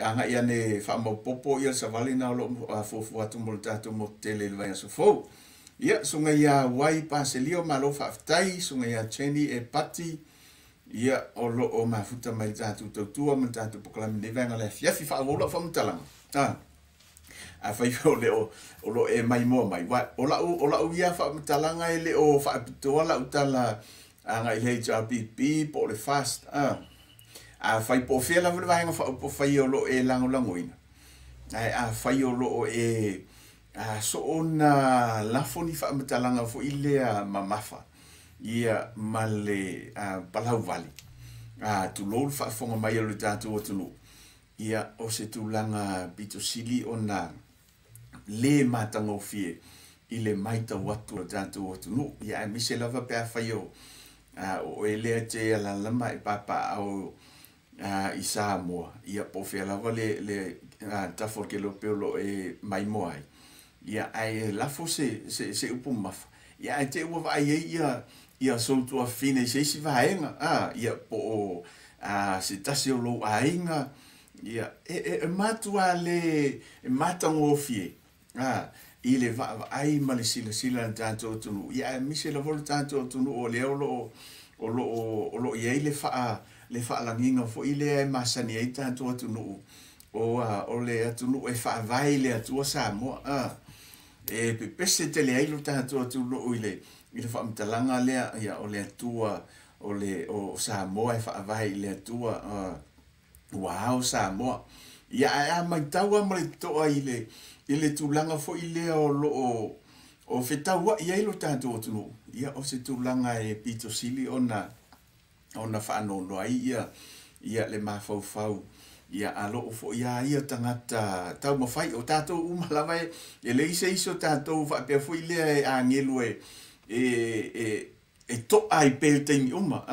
anga ia ne fa mo popo ia savali na lo fo atu mo tatu mo tele vai so fo ia sunga ia wai paselio malo faftai sunga ia cheni pati ia o mafuta mai tatu tua mo tatu poklame ne venga le fiafi fa vola fa mtalanga a fai o lo mai mo mai wa o la ia fa mtalanga ele o fa pitola utala anga ile HRPP po le fast a fai po fe la vole vaenga fa po fai o lo e langoina ai a fai o lo e a so ona lafoni fa matalanga fo ile a mamafa ia male a palau vali a tu lo fa fonga mai o tatu o tunu ia o se tulanga bito sili ona le matango fie ile maita watu o tatu o tunu ia mi se lava pe a fai o ele te ala lama e papa au i Samoa ia po fe lava le tafo ke lo pelo e mai moai ia ai la fo se upu mafa ia te ua vai ia so tu a fine se si vaenga ia po se tasi o lo ainga ia matua le matango fie ile va ai mali sila tanto tunu ia mi se la vol tanto tunu o le o lo ia le fa la nginga fo ile masani ai tanto tunu o le tunu e fa vai le tua Samoa e pese te le ai lo tanto tunu ile fa mtalanga le ia o le tua o Samoa e fa vai le tua wow Samoa ia mai taua mai to ile tulanga fo ile o fetaua ia lo tanto tunu ia o se tulanga e pito sili ona fa no ai ia le mafau ia alo fo ia tangata tau mafai o tato umalava e le iso tato fa pe fo ile a ngelu e to ai pe te uma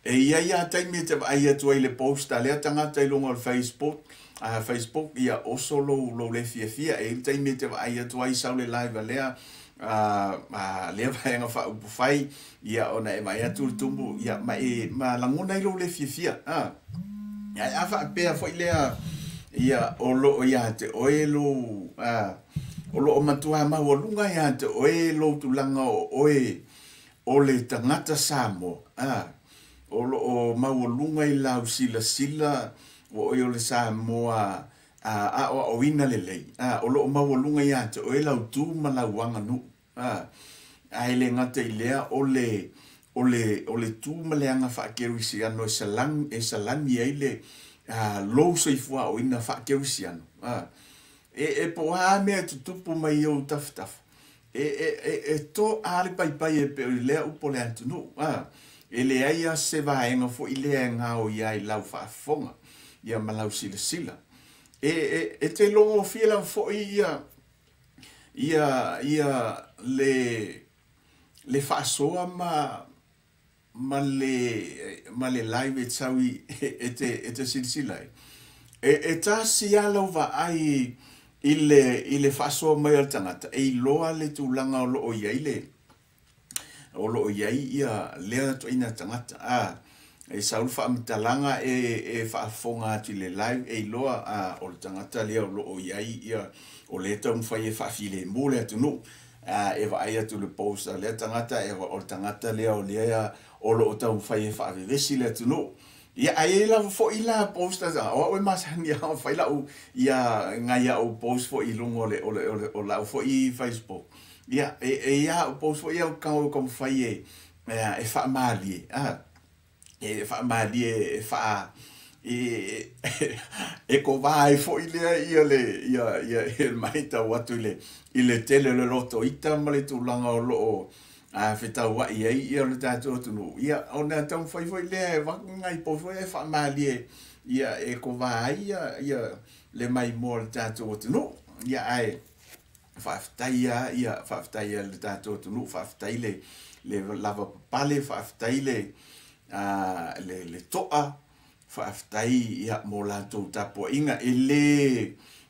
e ia taimi te ai tu ile posta le tangata longa Facebook Facebook ia o solo lo le fia e taimi te ai tu ai sa le live lea le vaenga fa fai ia ona e mai atu tumbu ia ma langona i lo le fia ia fa pe fo ile ia o lo ia te oelo o lo matua ma o lunga ia te oelo tulanga o le tangata Samoa o lo ma o lunga i lau sila o le Samoa o ina le o lo ma o lunga ia te oela tu ma la wanga nu ai le ngata ilea o le tu maleanga fa kerisiano salan ye le lo soifua o ina fa kerisiano e po me tutupu mai o taftaf to ali pai e pe le upo le antunu ele ai se vaenga fo ile nga o ia i lau fa fonga ia malau sila e te longo fiela fo ia le fasoa ma le live tsawi te silsila e ta siala va ai ile fasoa mai al tangata e loa le tulanga o ia ia le to ina tangata e saul fa mtalanga e fa fonga ti le live e loa o tangata le o ia o le tau fai fa file mole tu no e va ai tu le post le tangata e o tangata le o le o lo tau fai fa vesi le tu no ia ai la fo ila post o mas ni ha fai la o ia ngaia o post fo ilungo le o la fo i Facebook ia ia o post fo ia o como fai e fa mali e fa mali e fa e ko vai fo ia il maita watu ile tele le loto ita male tu langa o lo feta wa ia le tato tu ia ona tão foi le va ngai po foi fa mali ia e ko vai ia le mai mol tato tu ia ai fa taia le tato tu fa taile le lava pale fa taile le toa faaftai ia mo latou tapuaʻiga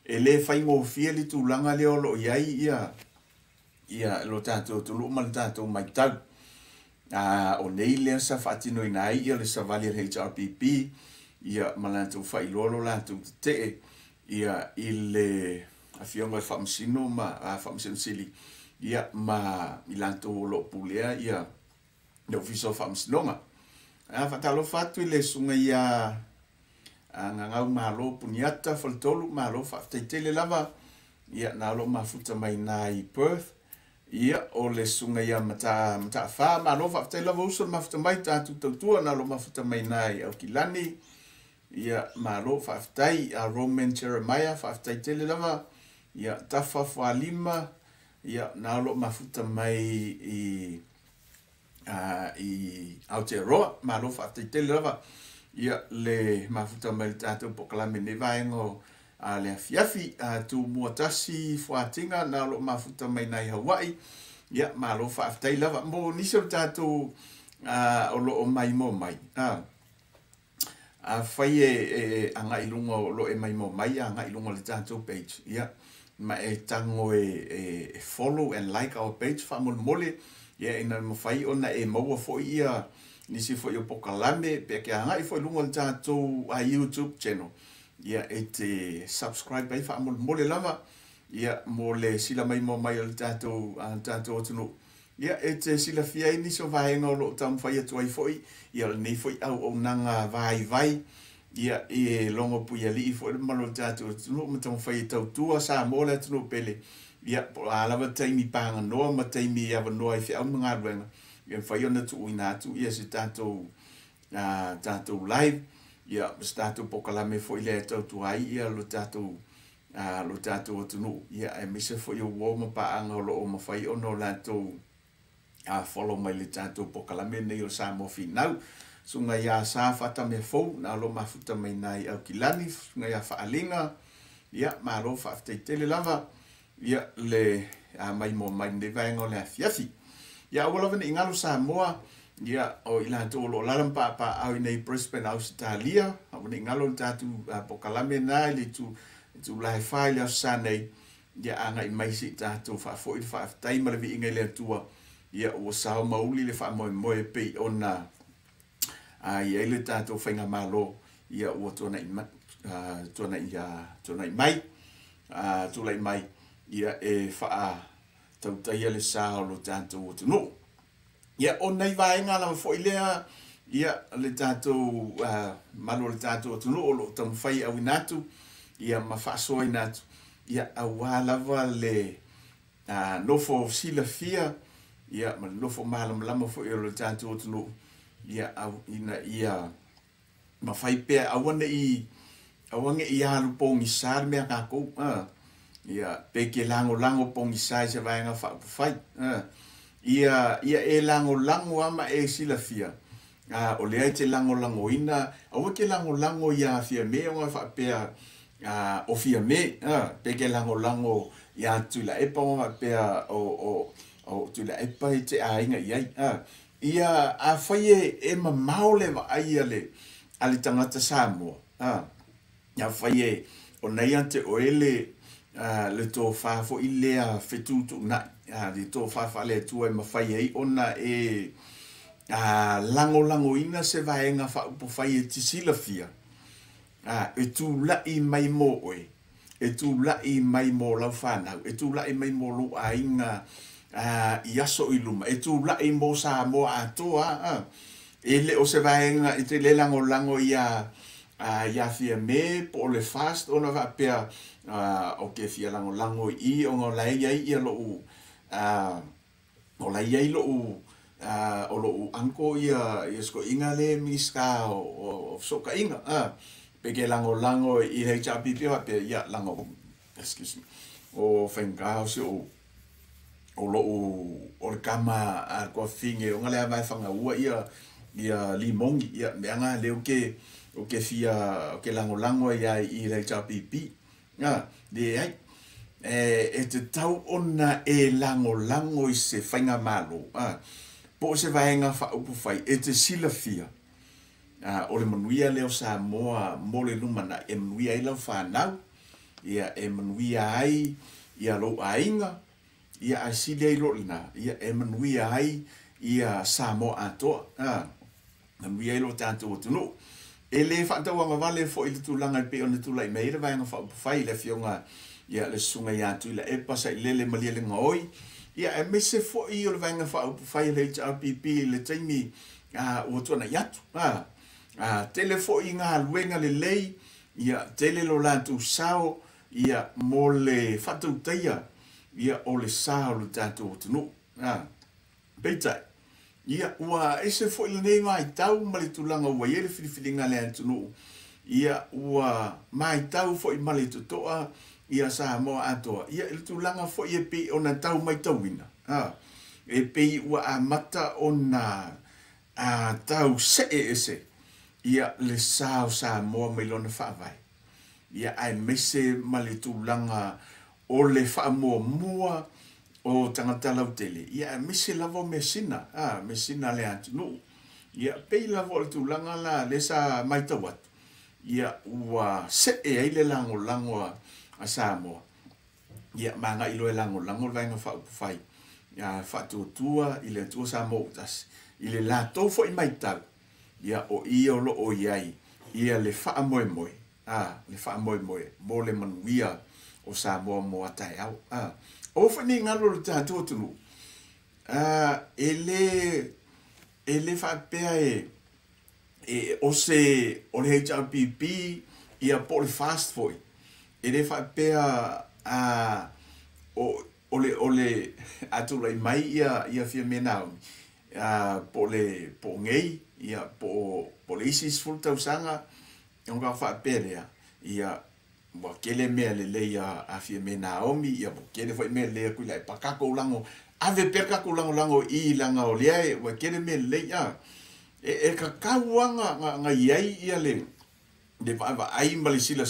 e lē faigo fia le tulaga lea o loo iai ia lo tatou tuluu ma le tatou maitau o nei lea sa faatinoina ai ia le savali le HRPP ia ma latou failoa lo latou tetee ia i le afioga e faamasino ma faamasino sili ia ma i latou o loo pulea ia le ofisa o faamasinoga fatalofa atu i le suga ia gagau malo puniata faletolu malo faafetaitele lava ia na lo mafuta mai na i Perth ia o le suga ia matafā malo faafetai lava uso le mafuta mai tatou tautua na lo mafuta mai na i Aukilani ia malo whaafitai a Roman Jeremiah whaafitai tele lava ia tafa whalima ia nalo mafuta mai i Aotearoa malo whaafitai tele lava ia le mafuta mai tātou pokalame ne vaengo a le afiafi tu muatasi whaatinga nalo mafuta mai nai Hawaii ia malo whaafitai lava mo niso tātou o lo o mai mo mai a fai anga ilunga o lo e mai mo mai anga ilunga le tātou page ia ma tango follow and like our page fa mole ia ina mo fai ona maua fo ia nisi fo yo pokalame pe ke anga i fo ilunga le tātou a YouTube channel ia te subscribe bai fa mole lava ia mo le sila mai mo mai le tātou tunu ia sila fia ini so vaenga o lo tam fai atu ai foi ia nei foi au o nanga vai ia longo puia li foi malo tātou tunu mo tam fai tau tua sa mo le tunu pele ia alava taimi panga no ma taimi ava no ai fia mga ruenga ia fai ona tu ina tu ia se tātou live ia tātou pokalame foi le tau tu ai ia lo tātou tunu ia e mise foi o ma pa anga lo o ma fai ono la tu follow mai le tātou pokalame nei o sa mo finau sunga ia sa fata me fou na lo mafuta mai nai au kilani sunga ia faalinga ia malo faaftei tele lava ia le mai mo mai ne vaenga le afiafi ia wala vene ingalo sa moa ia o ila to lo lalam pa au nei Brisbane Australia au ne ingalo tātou pokalame nai le tu lai fai le sa nei ia anga i mai si tātou faaftai ma le vi inga le tua ia o sao mauli le fa mo pe ona ia le tātou whainga malo ia o tona i mai tula i mai ia wha tautai le sao lo tātou o tunu ia o nei vaenga la fo ilea ia le tātou malo le tātou o tunu o lo tamu whai au inatu ia ma whaasoa inatu ia awa lava le nofo sila fia ia ma nofo malama fo i lo tātou o tunu ia ia ma fai pe awane i alu pongi sar me ka ko ia pe ke lango pongi sai se vaenga fa fai ia lango ama sila fia o le te lango ina o ke lango ia fia me o fa pe o fia me pe ke lango ia tula e pa pe o tula e pa te ainga ia a fai ma maule va ai ale tangata Samoa ia fai o nei ante o ele le to fa fo ile a fetutu na le to fa le tu e ma fai ai ona lango ina se vaenga fa po fai tisila fia e tu la i mai mo e tu la i mai mo la fana e tu la i mai mo lu ainga ia so iluma e tu la i mo sa mo atoa ele o se vaenga e te le lango ia fia me po le fast ona va pe o ke fia lango i o la ia lo o la ia lo o lo anko ia sko inga le miska o so ka inga pe ke lango i le chapi pe ia lango excuse me o fenga o lo o kama ko finge o ngale vai fanga ua ia limongi ia meanga le o ke fia o ke lango ia i le chapipi de ai e te tau ona lango i se fainga malo po se vaenga fa upu fai e te sila fia o le manuia leo sa moa mo le lumana e manuia i lau whanau ia e manuia ai ia lo ainga ia a sile i lorina ia e manuia ai ia sa mo atoa manuia i lo tātou o tunu e le whaatawanga wale fo i le tūlanga i pe o le tūlai meira vaenga wha upu fai le fionga ia le sunga ia tu ila e pasa i lele malia le ngoi ia e mese fo i o le vaenga wha upu fai le HRPP le taimi o tuana iatu tele fo i ngā luenga le lei ia tele lo lātou sao ia mo le whatau teia ia o le sao le tātou o tunu peitai ia ua ese fo i le nei mai tau ma le tūlanga ua i le whiriwhiringa le tunu ia ua mai tau fo i male totoa ia sa mo atoa ia il tulanga fo i pe ona tau mai tauina e pe ua a mata ona a tau se ese ia le sa mo mai lona fa vai ia ai mese male tulanga o le fa mo mua o tangata lau tele ia mese lavo mesina mesina le atu no ia pe lavo le tulanga la le sa mai tawat ia ua se e ai le lango a Samoa. Ia manga ilo e lango vainga whai. Ia whatutua i le tua Samoa utas. I le lato fo i maitau. Ia o ia lo o iai. Ia le wha moe moe. Le wha moe moe. Mo le manuia o Samoa mo atai au. O whani ngalo le tātua tunu. E le wha pea o le HRPP ia po le fast foi e le fa pea o le atu lai mai ia fia menau po ngei ia po le isis full tausanga nga fa pea ia mo kele me le ia a fia menau ia po kele foi me le ku lai pakako lango ave perka ko lango i langa o le wa kele me le ia e kakauanga nga iai ia le de va ai mali sila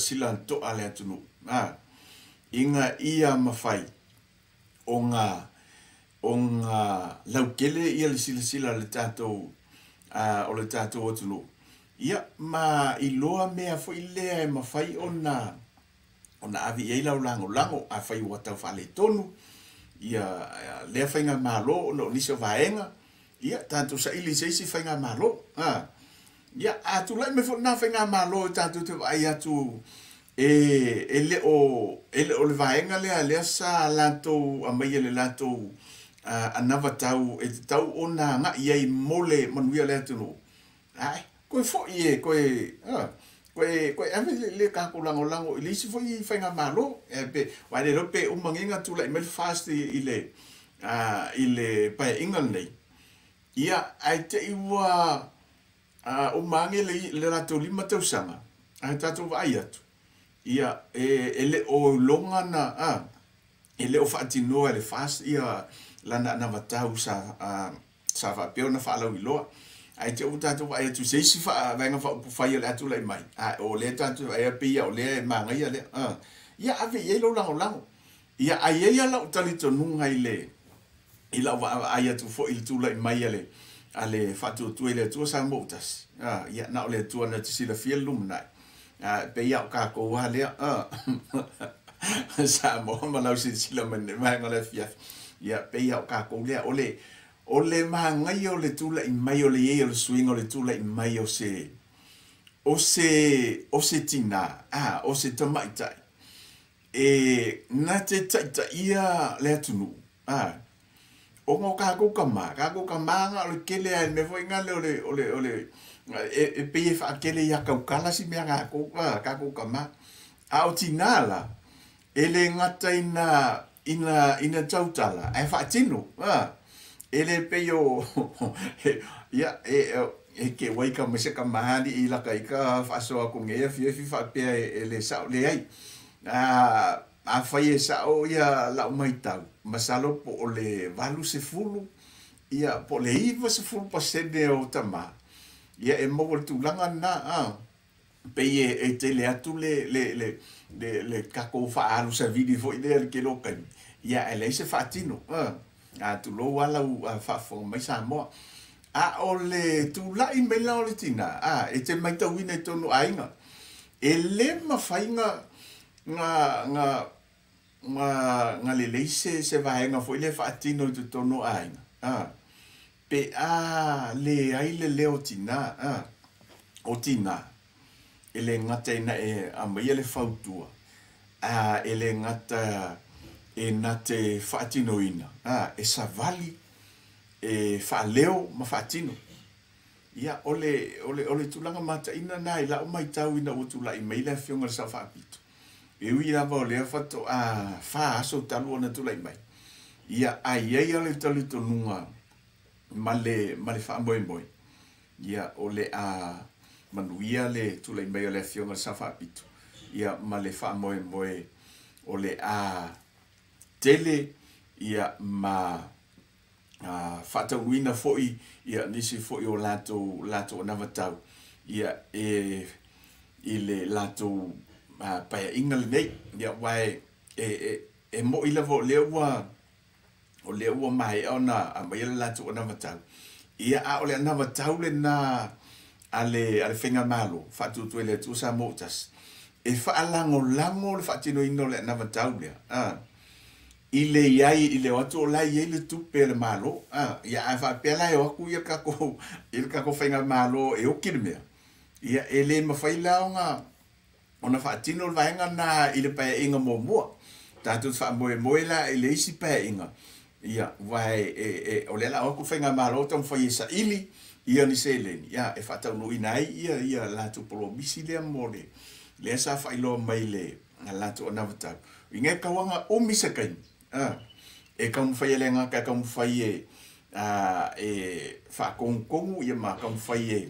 to ale atunu inga ia mafai onga laukele ia le sila le tato o le tato atunu ia ma iloa mea fo ile mafai ona avi ia lango a fai wata fale tonu ia le fainga malo no niso vaenga ia tanto sa ili seisi fainga malo ia atu lai me fo na fainga malo tanto te ai atu ele o le vaenga le sa lanto a mai le lanto anava tau tau ona nga ia mole manuia le atu no ai ko fo ie ko ame le ka ko lango ili si fo i fainga malo pe wa le rope o manginga tu lai me fast ile pa ingal nei ia ai te iwa o mange le rato lima tausanga ai tatu vai atu ia ele o longa na ele o fatino ele fast ia lana na vatau sa va pe ona fa la wiloa ai te tatu vai atu se si fa venga fa fai le atu lai mai o le tatu ai pe ia o le manga ia le ia ave ia lo lango ia ai ia la talito nunga ile ila wa ai tu fo il tu lai mai ale fatu tu ile tu sa motas ia na ole tu na tsi la fiel lumna pe ia ka ko hale sa mo ma si la men mai ngale fia ia pe ia ka ko le ole ma ngai ole tu lai mai ole ye ole swing ole tu lai mai o se tina o se tamaita na te ta ia le tunu o ngo ka ko kama nga le kele ai me foi ngale ole e pe fa kele ya ka kala si me nga ko ka ko kama au tinala ele ngata ina tautala ai fa tino ele pe yo ya ke wai ka me se ka mahali ila ka fa so ko nge fa pe ele sa le ai a fai sa o ia la mai tau masalo po le valu se fulu ia po le iva se fulu pasede o tama ia e mo tu langa na pe e te le atu le kako fa alu sa vidi fo ile ke lo kan ia ele se fatino tu lo wala fa fo mai sa mo o le tu la i me la o le tina e te mai tau ina tonu ainga ele ma fainga nga le leise se vaenga foi le fatino tu tono ainga pe le ai le leo tina o tina ele ngata ina a mai le fautua ele ngata na te fatino ina e savali fa leo ma fatino ia ole tulanga mata ina na ila o mai tau ina o tula i mai le fionga sa fa pito e ui la va le fato fa so talu na tu lai mai ia ai le talu to nunga male fa boy ia ole manuia le tula mai le fionga sa fa pitu ia ma le fa moe o le a tele ia ma fa ta wina foi ia nisi foi o lato na vatau ia ile lato pa inga le nei ia wai mo ila vo lewa o lewa mai ona a mai lato na vatau ia a ole na vatau le na ale fenga malo fa tu le tu sa motas e fa lango le fa tino ino le na vatau le ile yai ile watu la ile tu per malo ya fa pela yo ku ya ka ko fenga malo e o kirme ya ele ma faila nga ona fa tino vaenga na ile pa inga mo tatu fa mo la ile isi pa inga ya vai ole la o ku fenga malo tom fa isa ili ia ni selen ya e fa tau no inai ia la tu pro bisile amore le sa fa ilo mai le la tu ona vata inga ka wanga o misakai e kam fai lenga ka kam fai fa kong ia ma kam fai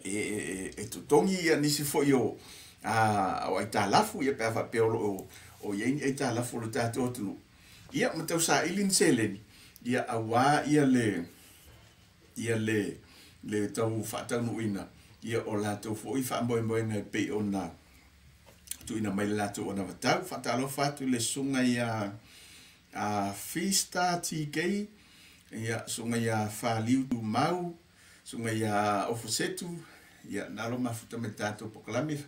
e tutongi ia nisi fo yo o ita lafu ia pa fa peolo o ye ita lafu lo tato tu ia mtau sa ilin selen ia awa ia le tau fa tau ina ia o la to fo i fa mo ngai pe ona tu ina mai la to ona va fa talo fa tu le sunga ia Fista TK ia sunga ia faliu tu mau sunga ia ofusetu ia nalo mafuta metato poklami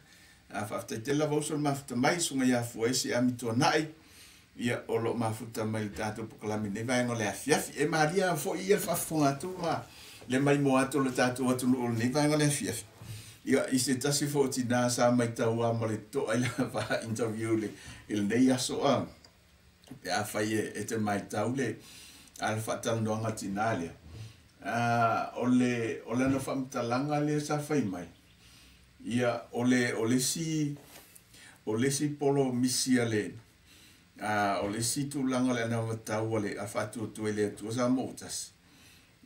fa tela vosol mafuta mai sunga ia fuesi amito nai ia olo mafuta mai tato poklami ne vai ngole afiafi e maria fo ia fa fonga tu ma le mai mo ato le tato atu no ne vai ngole afiafi ia ise tasi fo tina sa mai taua mo le to ai la fa interview le il nei aso pe a fai e te mai taule al fatal no ngatinale ole no famtalanga le sa fai mai ia ole si polo misiale ole si tu langa le na taule a fatu tu ele tu sa motas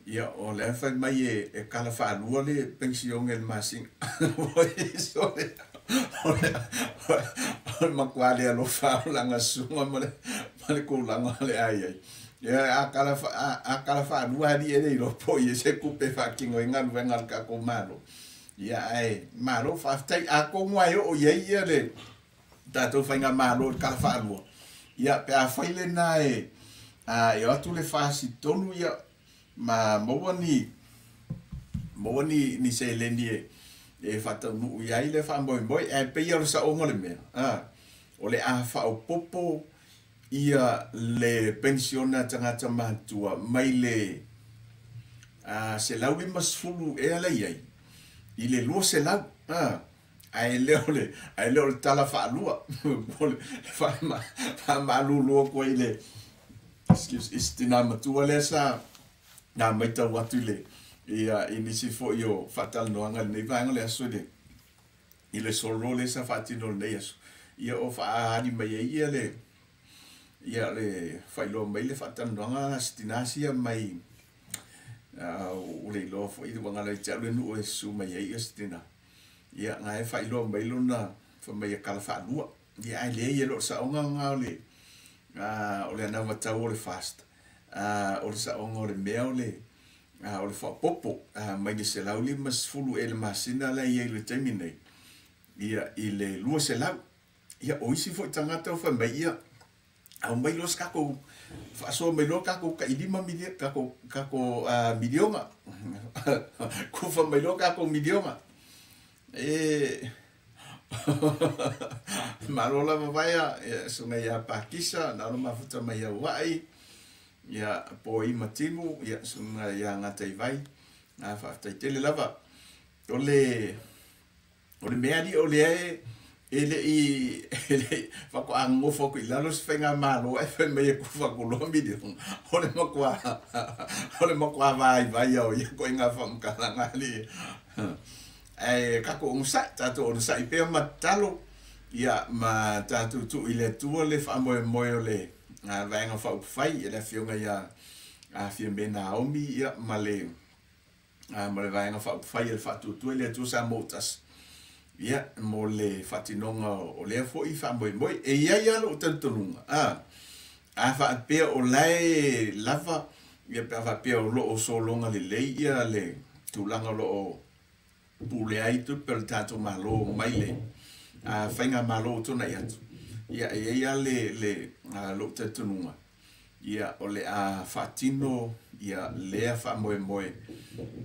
ia ole fai mai e kala fa lu le pension el masing so ma kwale lo fa langa sunga male ko langa le ai ya akala fa dua di ele lo po ye se kupe fa kingo ngal vengal ka ko malo ya ai malo fa tai a ko ngwa yo ye ye le tato fa nga malo ka fa lu ya pe a fa ile na yo tu le fa si tonu ya ma mo ni se le ni e fata mu ya ile fa boy e pe yo sa o ngole me ole a fa o popo ia le pensiona tangata matua mai le se lau le masfulu e ala iai i le lua se lau ai leo le tala fa lua fa ma lua ko ile excuse istina matua le sa na mai tau atu le ia inisi fo yo fatal no anga nei vanga le aso de ile solo le sa fatino le aso ia o fa ani mai ia le failo mai le fatal no anga stinasia mai o le lo fo i wanga le tau le no e su mai ia stina ia ngai failo mai lo na fa mai kala fa lua ia ai le lo sa onga le o le na matau le fast o sa onga le meo le o le fa popo mai ni se lau limas fulu ele masina la ia le terminate ia ile lua se lau ia o isi fo tangata fa mai ia au mai los kako fa so mai lo kako ka idima mi kako midioma ku fa mai lo kako midioma marola vaya so mai a pakisa na no mafuta mai wai ya poi matimu ya sunga ya ngatai vai na fa tai tele lava ole meali ole ele fa ko ango fo ko lalos fenga malo e fe me ku fa ko lombi de ole makwa vai ya ko inga fa mkala ngali ka ko unsa tato unsa ipe matalo ya ma tato tu ile tu le fa mo le venga fa fai e la fionga ia a fien bena omi ia male ma le vaenga whai le whatutua le tu sa motas. Ia, mo le whatinonga o lea fo I wha moi. E ia lo tantonunga. A whaapea o lai lava, ia pia whaapea o lo o solonga le lei ia le tūlanga lo o pule ai tu pe le tato malo mai le. Whainga malo tona I atu. Ia, ia le lo tantonunga. Ia, o le a whatino, ia lea wha moe.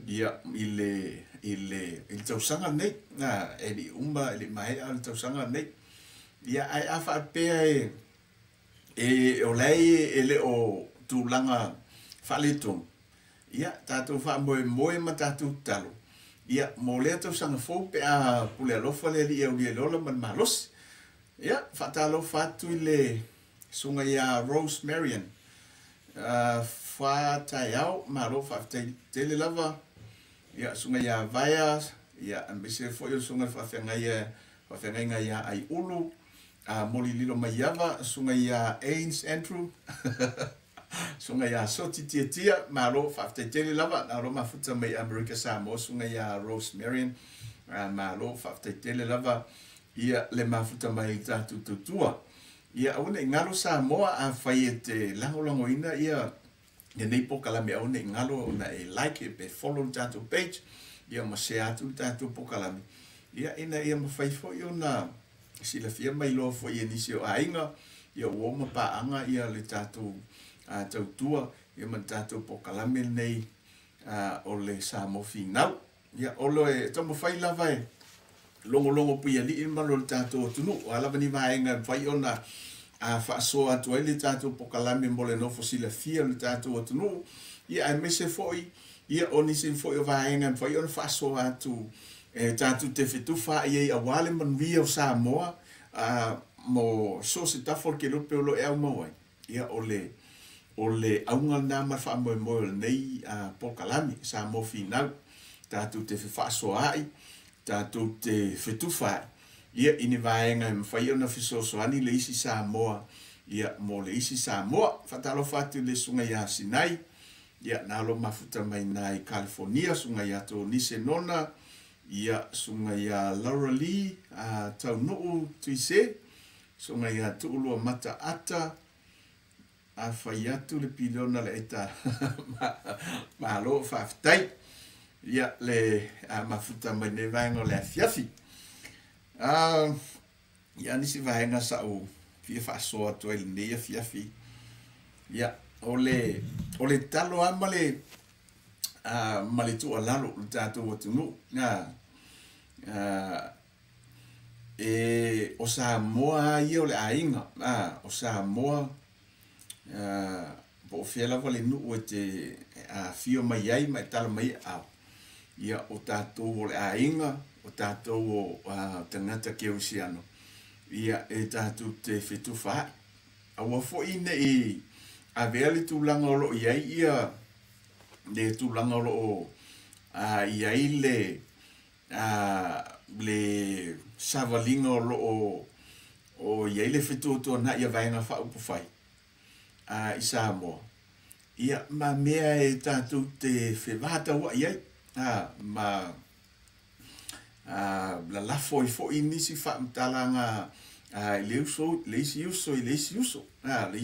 Ia, il tausanga nei, e li umba, e li mahe al tausanga nei. Ia, ai a whaapea o lei ele o tūlanga whaleton. Ia, tātou wha moe ma tātou talo. Ia, mo lea tausanga fōu pe a pule alofa le li au li lola man malos. Ia, whatalo whatu I le sunga ia Rose Marion. Whatai au, malo whaftai tele lava. Ia, sunga ia Vaya. Ia, ambese fōi o sunga whawhenga ia ai ulu. Moli lilo mai ava, sunga ia Ains Andrew. Sunga ia Soti Tia, malo whaftai tele lava. Naro mafuta mai America Samoa, sunga ia Rose Marion. Malo whaftai tele lava. Ia, le mafuta mai tātu tutua. Ia, aune ngalo Samoa a whai e te langolango ina, ia, nei pokalame aune ngalo na e like, e follow tātu page. Ia, ma share atu tātu pokalame. Ia, ina ia ma whaifo i ona sila fia mai loa fo ia nisi o ainga, ia uoma paanga ia le tātou tautua, ia man tātou pokalame nei o le Samoa Finau. Ia, olo e tomo whai lava e longo pui ali i malo le tātou tunu, o alava ni vaenga whai ona whaasoa atu ai le tātou pokalame mo le nofo sila fia le tātou tunu, ia ai mese foi, ia o nisi foi o vaenga whai ona whaasoa atu tātou te whetuwha i awale manuia o Samoa, mo so se tafol ke lupe o lo e au mawai. Ia o le aunga nā marwha moe nei pokalame, Samoa Finau, tātou te whaasoa ai, tātou te whetuwha. Ia ini vaenga e mwhai ona whisosoani le isi Samoa, ia mo le isi Samoa, whatalo whatu le sunga ia Sinai, ia nalo mafuta mai nai California, sunga ia to Nise Nona, ia sunga ia Laura Lee, tau nuu tuise, sunga ia tuulua mata ata, a whai atu le piliona le eta mahalo whaftai, ia le mafuta mai ne vaenga le afiafi. Ia nisi vaenga sa o fia whaasoa to ele nei afiafi. Ia, o le talo ama le male tu alalo le tātou atunu. O Samoa ia o le ainga. O Samoa po fia lava le nuu e te fio mai ai mai tala mai au. Ia o tātou o le ainga, o tātou o tangata ke Oceano. Ia e tātou te whetuwha. Awa fo ina i a vea le tūlanga o lo iai ia le tūlanga o lo iai le savalinga o lo o iai le whetuotua na ia vaenga whaupu whai i Samoa. Ia ma mea e tātou te whewata ua iai. La lafo I fo nisi whaamtalanga le isi uso, le isi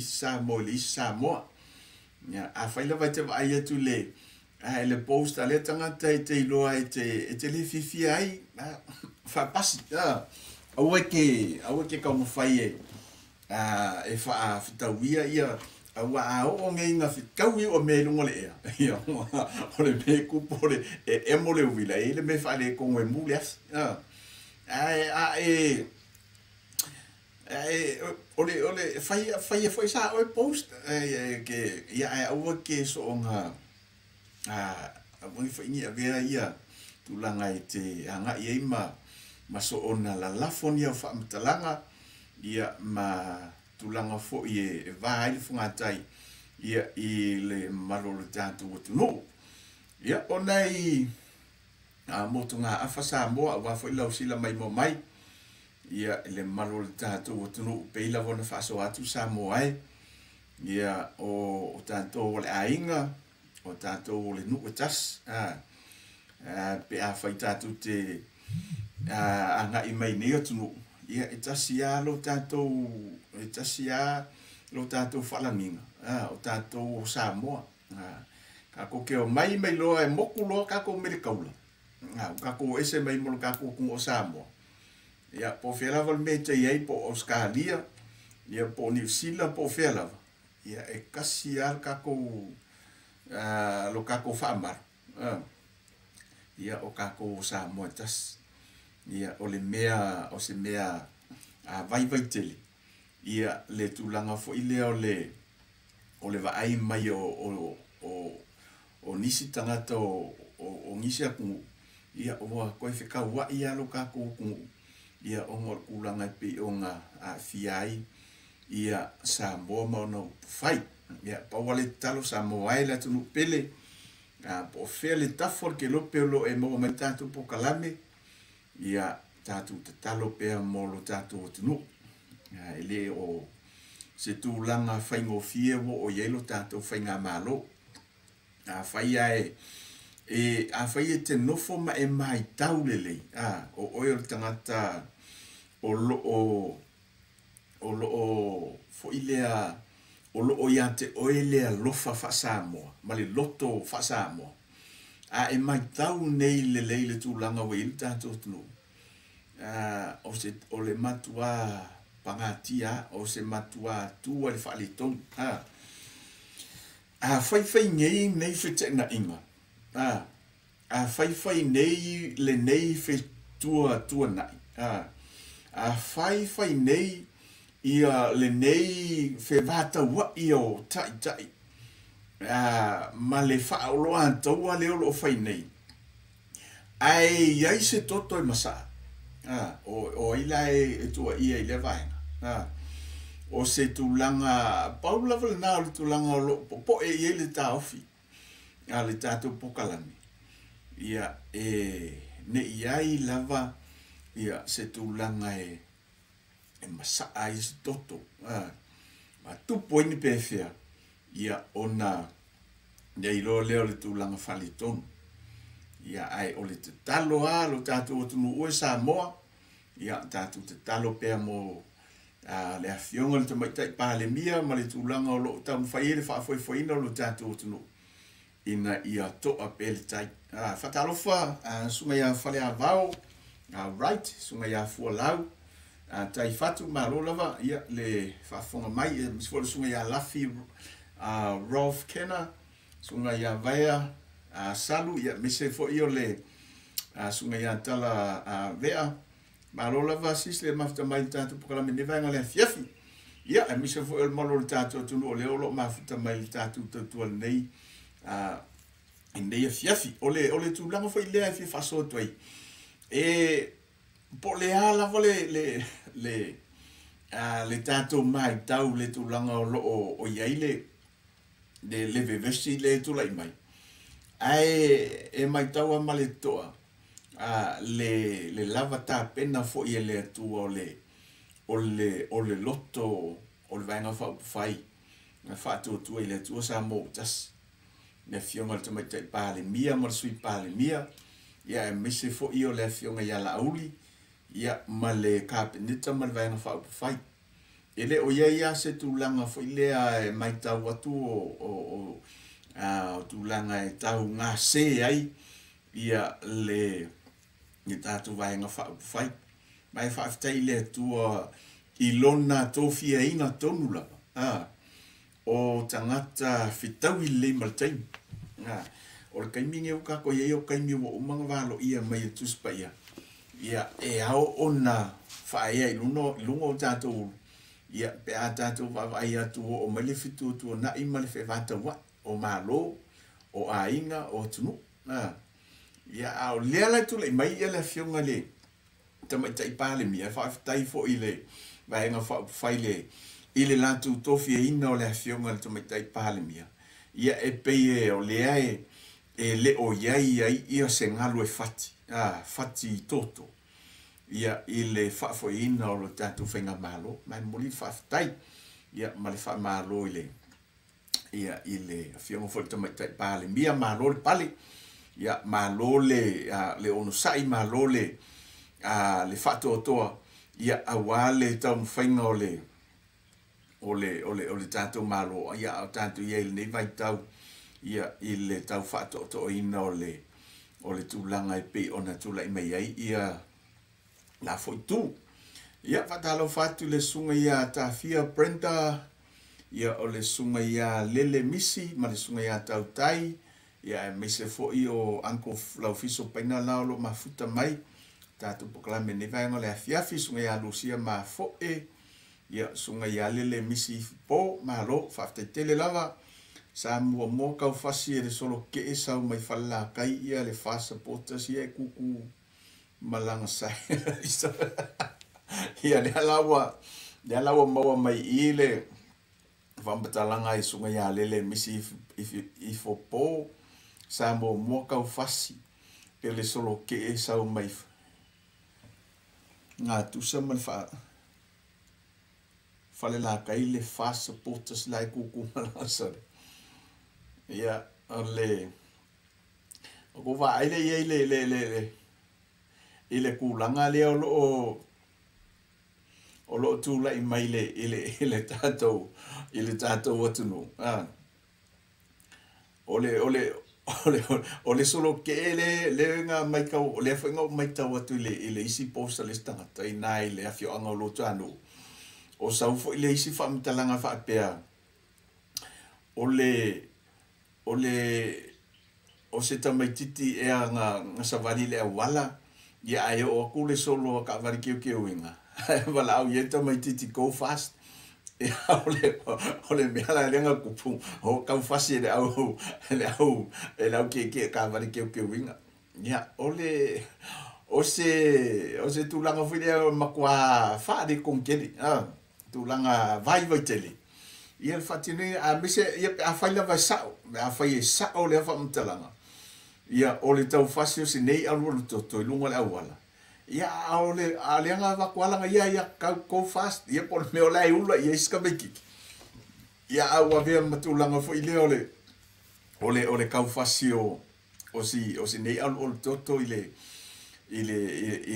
Samoa, le isi Samoa. A whaila vai te vai atu le post a le tangata e te iloa e te le fifia ai, whapasi. Aua ke kaumawhai e whaafitauia ia aua o ngai nga fitau o me lungo le ea. Ia, o le me kupo le e mo le uwila, e le me whale kongo e mule as. Ole whai sa o e post, ke ia ai aua ke so o nga mui whaingi a vera ia tūlanga I te hanga I ma so o na la lafoni au whaamatalanga ia ma tūlanga fo I e vāi le whangatai ia I le malo le tātou atunu. Ia o nei motu ngā awha Samoa a wafo I lau sila mai mo mai ia le malo le tātou atunu peila wana whaaso atu Samoa ai ia o tātou le ainga o tātou le nuku tas pe a fai tātou te anga I mai nei atunu. Ia e tasi a lo tātou, e tasi a lo tātou whalanginga, o tātou Samoa. Ka ko ke o mai loa e moku loa ka ko mere kaula. Ka ko ese mai molo ka ko kungo Samoa. Ia po whelava me te iei po Australia, ia po New Zealand po whelava. Ia e kasi ar ka ko lo ka ko whaamar. Ia o ka ko Samoa tas. Ia o le mea, o se mea vai tele. Ia le tūlanga fo I lea o le vaai mai o nisi tangata o ngisi a kungu. Ia o koe whekau wa ia lo ka ko kungu. Ia o ngor kulanga pe o ngā fiai. Ia Samoa mauna whai. Ia pawale talo Samoa ai la tunu pele. Po whea le tafor ke lope lo e mo mai tātou po kalame. Ia tātou te talo pea mo lo tātou o tunu. Ele o se tūlanga whaingo fie wo o yelo tātou whainga malo. Whai ai a whai te nofo ma e mai tau lelei. O oio tangata o fo ilea o lo o ia te oelea lofa fa Samoa. Ma le loto fa Samoa. E mai tau nei lelei le tūlanga o il tātou tunu. O le matua pangatia o se matua tua le whaalitong. Whai ngei nei whete na inga. Whai nei le nei whe tua nai. Whai nei ia le nei whe vata wa ia o tai. Ma le whaoloa antaua leo lo whai nei. Iai se toto e masa. O ila e tua ia I le vaenga. O se tūlanga, paula wale nā o le tūlanga o lo, po e le tā ofi. Le tātou pokalami. Ia ne iai lava, ia se tūlanga e masa ai se toto. Ma tupo ini pēwhia. Ia ona, nei lo leo le tūlanga whalitonu. Ia ai o le te talo lo tātou o tunu ue Samoa. Ia tātou te talo pēr mo le awhionga le tamaitai pālemia ma le tūlanga o lo tamu whaere whaafoi lo tātou o tunu. Ina ia toa pēle tai. Whatalofa, sunga ia whale a vau, right, sunga ia fua lau. Tai whatu ma lolawa, ia le whaafonga mai, misfola sunga ia lafi Rolf Kenner, sunga ia vaea, salu ia mise fo io le sunga ia tala vea malola va sis le mafta mai tatu pokala me neva ngale fiafi ia mise fo el malo tatu tu no le lo mafta mai tatu tu nei nei fiafi ole tu langa fo ile fi faso toi po le ala vole le tatu mai tau le tu langa o iaile le vevesi le tu lai mai e mai taua ma le toa le lava tā pena fo I le tu o le loto o le vaenga whai na whātua tua I le tua sa mō tas ne fionga le tamaitai pāle mia ma le sui pāle mia ia e mise fo I o le fionga ia la auli ia ma le kāpenita ma le vaenga whai ele o ia se tūlanga fo I lea e mai tau atu o tūlanga e tau ngā se ai ia le tātou vaenga whai. Mai whaafitai le tua I lona tōwhia ina tonu lava. O tangata whitau I le maltain. O le kaiminge o kako ia o kaimi o umanga walo ia mai e tuspa ia. Ia e ao ona whaia I lunga o tātou. Ia pe a tātou wawai atu o mai le fitu tua na I male whewata wa. O malo, o ainga, o tunu. Ia au lea lai tu le mai ia le fionga le tamaitai pāle mia whaafitai fo I le vaenga whai le I le latu tofia ina o le fionga le tamaitai pāle mia. Ia e pei o lea le o iai ai ia se ngalu e fati. Fati toto. Ia I le whaafoi ina o le tatu whainga malo. Mai moli whaafitai. Ia ma le wha malo I le ia I le fionga fo le tamaitai pāle mia malo le pale. ia malole le ono sai malole le fatotoa ia awale tau mfainga ole tatou malo ia tatou ia le vai tau ia ile tau fatoto ina ole tulanga e pe ona tula mai ai ia la foi tu ia fatalo fatu le sunga ia tafia Brenda ia ole sunga ia lele misi ma le sunga ia tau tai ia me se foi o anko lau fiso paina la lo mafuta mai tatu poklame ne vai ngole afia fiso ia lucia ma fo ia sunga ia lele misi po malo fafte tele lava sa mo kau fasi le solo ke esa mai falla kai ia le fasa potas ia kuku malanga sai ia le lawa maua mai ile vambatalanga i sunga ia lele misi i fo po sa mo kau fasi le solo ke esa mai nga tu sa mal fale la kai le fasa potas la kuku malanga sai ia ole ko va ile kulanga le o lo tu la mai ile tato watunu ole solo ke le nga mai ka le fa nga mai ta watu ile isi posta le stanga tai nai le afio anga lo tanu o sa fo ile isi fa mtalanga fa pea o se tamaititi e nga savali le wala ia ai o kule solo ka vari ke winga wala au ye tamaititi go fast e ole me ala lenga kupu o ka fasi le au ke ka vari ke winga ia ole o se tulanga file makwa fa de konkeli tulanga vai tele ia le fatine a mise ia a faila vai sao a fai sao le fa mtalanga ia ole tau fasio se nei alu to lunga le awala ia ole alianga va kwala ia ko fast ia por me ola ula ia iska beki ia awa ve matulanga fo ile ole kau fasio o si nei alu to ile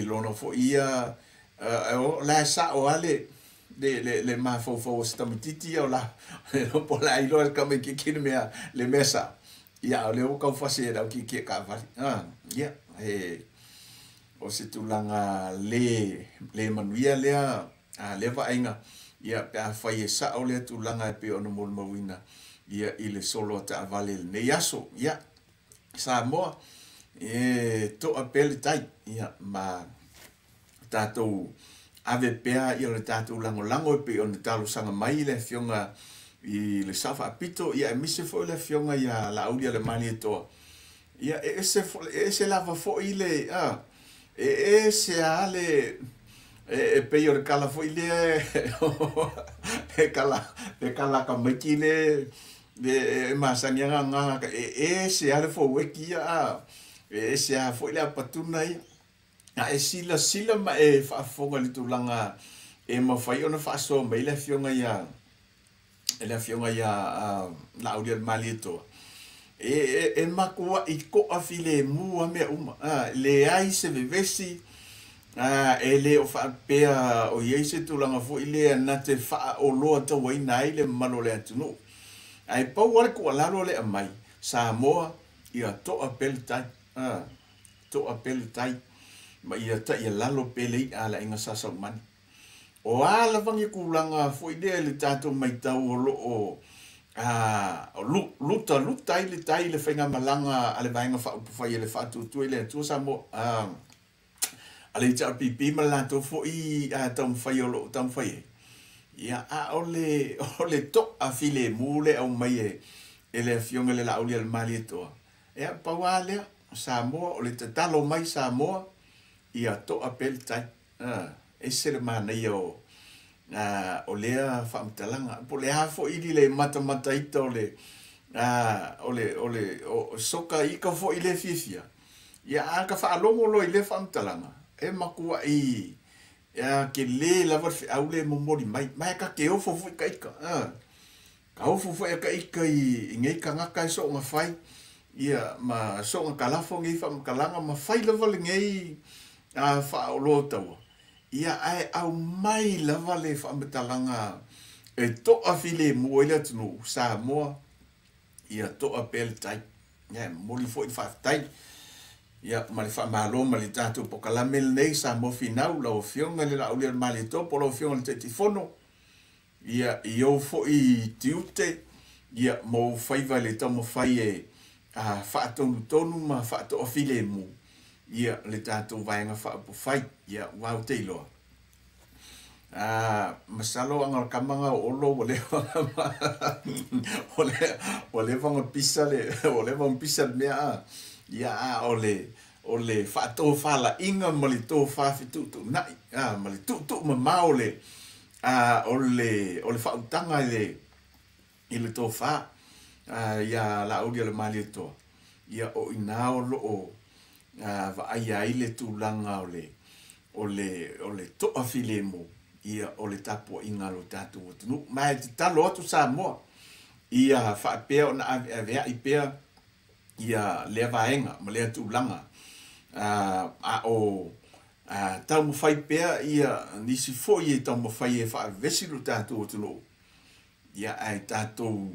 lono fo ia la sao ale le ma fo sta mititi o la no pola ilo ka me ki mea le mesa ia le o ka fasera o ki ka va ia o se tulanga le manuia le va ainga ia pa fai sa o le tulanga pe o no mo mawina ia ile solo ta vale ne yaso ia sa mo to apel tai ia ma tato ave pea i le tātou lango pe o ne talo sanga mai le fionga i le safa apito ia mise fo le fionga ia la aulia le mani toa ia ese lava fo i le ese ale pe o le kala fo i le kala ka maki le masanianga nga ese ale fo weki ese a fo i le apatuna ia e sila ma fa fonga le tulanga ma fai ona fa so mai le fionga ia la audia malito makua i ko afile mu me le ai se vevesi le o fa pea o yese tulanga fo ile na te fa o lo ta wai nai le malo le tunu ai pa wa ko la lo le mai sa moa ia to apel tai ma ia ta ia lalo pele ala inga sasa mani o ala vangi kulanga foi de le tato mai tau o luta ile tai le fenga malanga ale vainga fa fai le fatu tu ile tu samo ale ta pipi malato foi tam fai o tam fai ia ole to afile mule au mai ele fionga le la oli al malito e pa wale samo ole talo mai samo ia to apel tai ese le mana io o lea whamtalanga po lea fo ili le mata ito o soka ika fo ile fifia ia aka whaalongo lo ile whamtalanga e makua i ke le lava au le momori mai ka ke ofo fo ika ka ofo fo ika i ngei ka ngaka so nga fai ia ma so kalafo ngi fa kalanga ma fai lava le ngai a fa o lo tau ia ai au mai lava le fa metalanga e to a file mo ile tunu sa mo ia to a pel tai ia mo li fo fa tai ia ma le fa malo ma le tatu po kalamel nei sa mo finau la o fionga le la o le mali to po lo fionga le telefono ia io fo I tiute ia mo fai le to mo fai e a fa tonu ma fa to o file mo ia le tatu vainga fa po fai ia wow te lo masalo ang kamanga olo ole ole vang pisa le ole vang pisa mea ya ole fa to fa la inga mali to fa fitu tu na mali tu ma maole ole fa utanga ile to fa ya la audio le mali to ya o ina o va ai ile tu langa ole to afilemo ia o le tapo inga lo tatu tunu mai te talo atu sa mo ia fa pe na ave I pe ia le vaenga ma le tu langa tau mo fai pe ia nisi fo ia tau mo fai e fa vesi lo tatu tunu ia ai tatu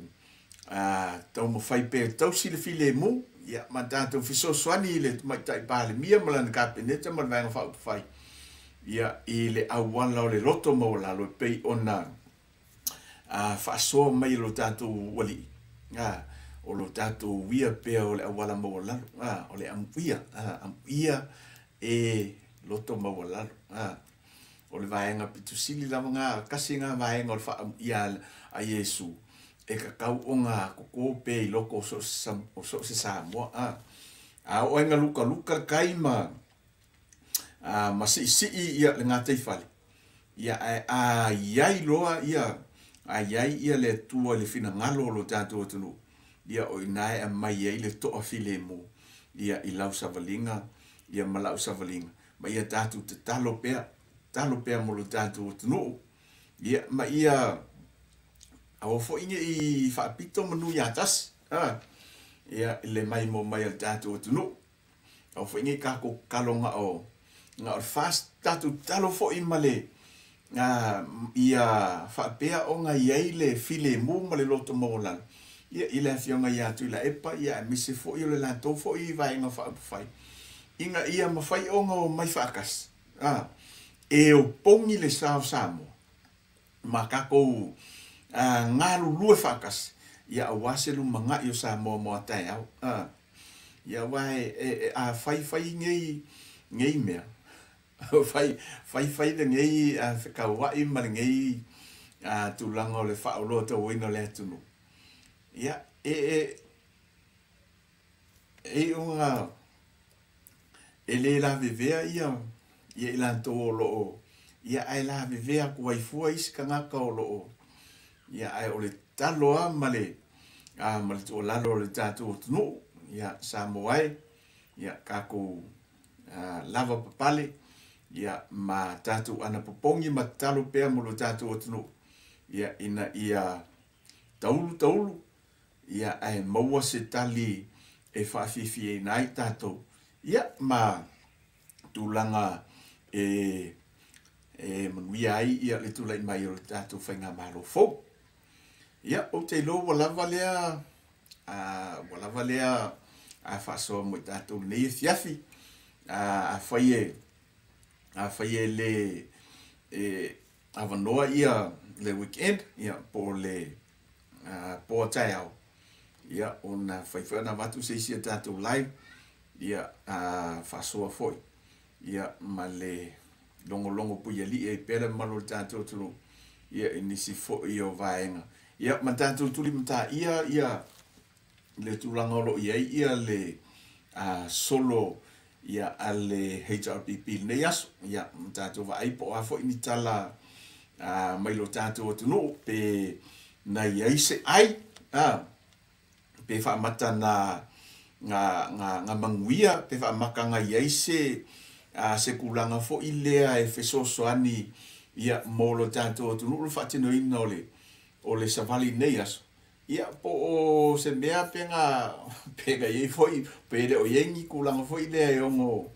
tau mo fai pe tau si le file mo ia ma tatu fiso swani le mai tai pa le mia ma le kapineta ma vaenga fa fai ia I le awala o le loto mo la lo pei ona fa so mai lo tatu wali o lo tatu wia pe o le awala mo la o le ia e loto mo la o le vaenga pitusili la nga kasinga vaenga o fa ia a Yesu e ka kau onga ko pe loko so se sa mo o nga luka kaima masi ia le ngata fale ia ai loa ia ai le tua le fina ngalo lo tatu tulu ia o inai mai ai le to afile mo ia I lau savalinga ia malau savalinga ma ia tatu te talo pe mo lo tatu tulu ia ma ia au fo inge I fa pito manu ya tas ia le mai mo mai al tatu tulu au fo inge ka ko kalonga o nga fast tatu talo fo I male ia fa pea o nga yai le file mo male loto mo la ia ile fionga ia tu la epa ia misi fo I le la to fo I vai nga fa fai inga ia ma fai o nga mai fakas e o pongi le sao samo ma ka ko ngalu lue fakas ia awase lu manga yo samo mo tai au ia vai fai ngei mea fai de ngei ka wai ma ngei tu langa le fa lo to wino le tunu ia unga ele la vivea ia la to lo ia ai la vivea ku wai fu is kanga ka lo ia ai ole talo male male to la lo le tatu tunu ia samoai ia ka ku lava papale ia ma tatu ana popongi ma talo pe mo lo tatu otunu ia ina ia taulu ia ai maua se tali e fa fifi e nai tatu ia ma tulanga manuia ai ia le tulai mai o tatu fainga malo fo ia o te lo wala valea a fa so mo tatu nei fiafi a faie le avanoa ia le weekend ia po le po taiao ia ona faifana watu seisia tatu live ia fasoa foi ia male longo puia li e pele malo tatu tulu ia inisi fo io vaenga ia matatu tuli mata ia le tulanga lo ia le solo ia ale HRPP ne yaso ia tatu va ai po afo ini tala mai lo tatu tunu pe na ia se ai pe fa mata na nga manguia pe fa makanga ia se kulanga fo ilea e fesoso ani ia mo lo tatu tunu lo fa tino inole o le savali ne yaso ia po o se mea penga ye foi pele o yengi kulanga foi le ongo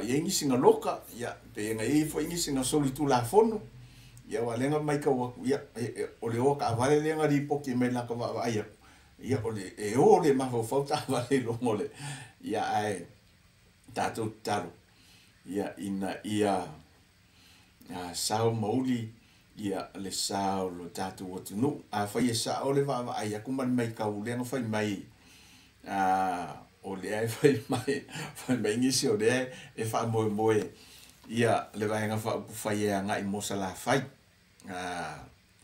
yengi singa loka ia penga ye foi ngi singa soli tu la fono ia walenga mai ka wa ia o le o ka vale lenga ri poki mai la ka va ia ia o le ma fo ta vale lo mole ia ai tato taro ia ina ia sao mauli ia le sao lo tatu o tunu fai sa o le va ai aku mai ka u le no fai mai o le ai fai mai ngi si o le e fa mo ia le vai nga fa fai nga i mo sala fai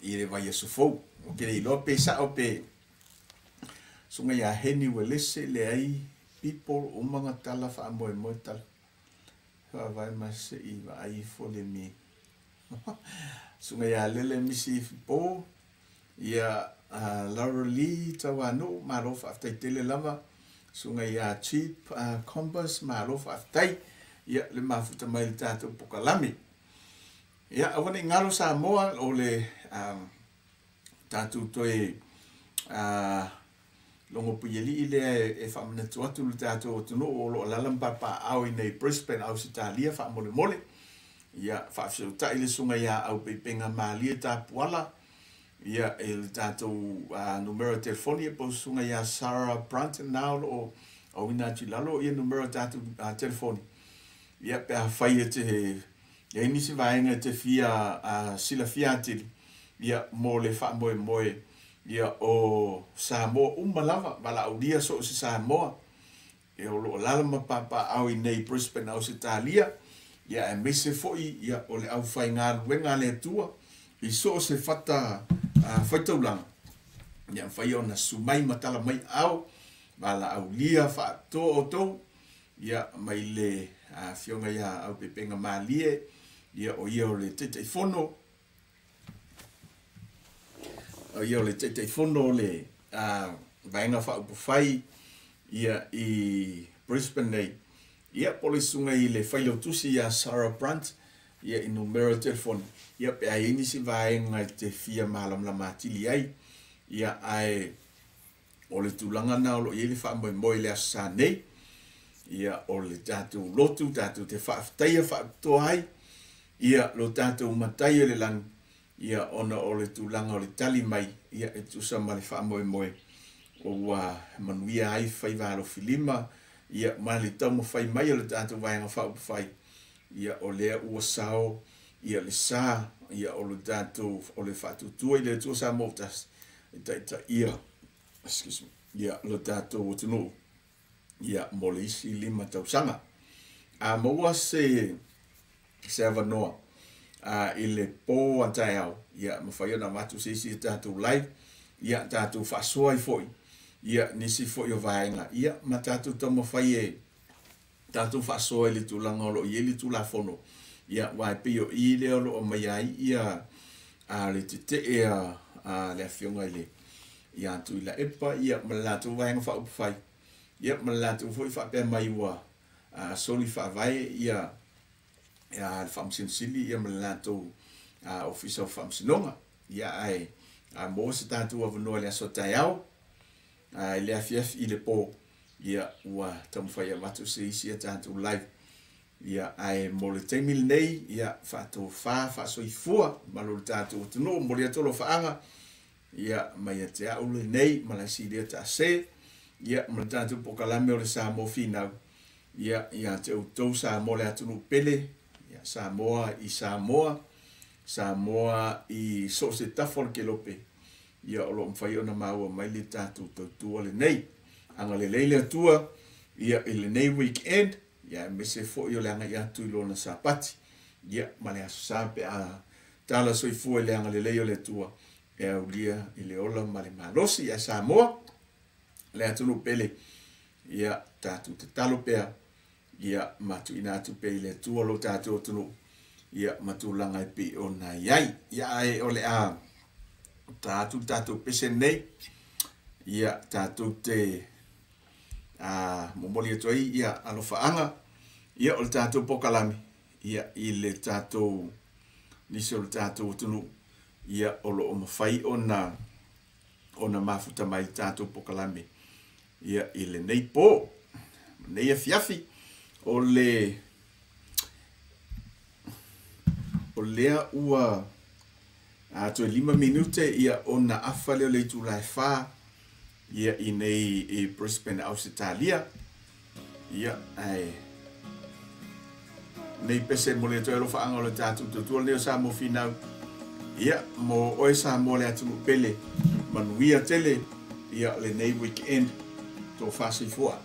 i le vai su fo o ke lo pe sa o pe sunga ia heni we lese le ai people o manga tala fa mo tal fa vai mas i vai fo le mi sunga ia lele misi po ia Laura Lee tawano marof aftai tele lava sunga ia cheap compass marof aftai ia le mafuta mai tatu pokalami ia awani ngalo sa moa o le tatu toe longo puyeli ile e famna tuatu le tatu tunu o lo lalam papa au nei Brisbane au Italia fa mole ia fa'afseu ta ile sunga ia au pepenga mali ta puala ia el tato numero telefoni po sunga ia Sarah Brunton now o ina tilalo ia numero tato telefoni ia pe fai te ia inisi vaenga te fia sila fiatil ia mole fa moe ia o Samoa umalava bala audia so se Samoa e o lo lalama papa au nei Brisbane au Italia ia e mese foi ia o le au fai ngā luenga le tua i so se fata faitaulang ia fai ona sumai matala mai au bala au lia fa to o to ia mai le fionga ia au pepenga malie ia o ia o le tete fono o ia o le tete fono le vaenga fa upufai ia i Brisbane nei ia polisunga i le failo tusi ia Sarah Brunt ia i numero telefoni ia pe ai ni si vaenga te fia malam la matili ai ia ai o le tulanga na o le fa mo le asane ia o le tatu lotu tatu te fa taia fa to ai ia lo tatu matai le lang ia ona o le tulanga o le tali mai ia e tu sa male fa mo o wa manuia ai fai valo filima ia mali tamo fai mai le tatu vai nga fa fai ia o le u sao ia le sa ia o le tatu o le fa tu ile tu sa motas ta ia excuse me ia le tatu o tunu ia molisi lima tau sanga mo was se avanoa ile po atao ia mo fai na matu se tatu live ia tatu fa soi foi ia nisi foi o vaenga ia matatu tomo fai tatu fa soi le tulanga lo ye le tula fono ia wa pio ile o mai ai ia le te le fionga ile ia tu la epa ia malatu vaenga fa fai ia malatu foi fa pe mai wa soli fa vai ia famsin sili ia malatu official famsinonga ia ai mo se tatu o no le so taiao le afiaf i le po ia ua tamu fai amatu se isi tatu live ia ai mo le temil nei ia fato fa soifua malo le tatu tunu mo le tolo faanga ia mai te aule nei malasi le ta se ia mo tatu pokalame o le sa mo fina ia te utou sa mo le atunu pele ia Samoa i so se tafol ke lope ia o lo mfai ona maua mai le tatu tua le nei anga le leile tua ia i le nei weekend ia me se fo i o le anga ia tu ilo na sapati ia ma le asape tala soifua i le anga le leile le tua e au lia i le ola ma le malosi ia Samoa le atunu pele ia tatu te talo pea ia matu ina atu pe i le tua lo tatu o tunu ia matulanga pe ona iai ia ai ole tatu pese nei ia tatu te momoli toi ia alofaanga ia o tatu pokalami ia i le tatu nisi o tatu tunu ia o lo mafai ona ona mafuta mai tātou pokalame. Ia i le nei pō, nei afiafi, o lea ua to 5 minute ia ona afa leo le tūlai whā, ia i nei i Brisbane, Australia. Ia, nei pese mo le toero whaanga o le tātou tutua leo sa mo finau. Ia, mo oe sa mo le atu pele, manuia tele, ia le nei weekend, tō whasi fua.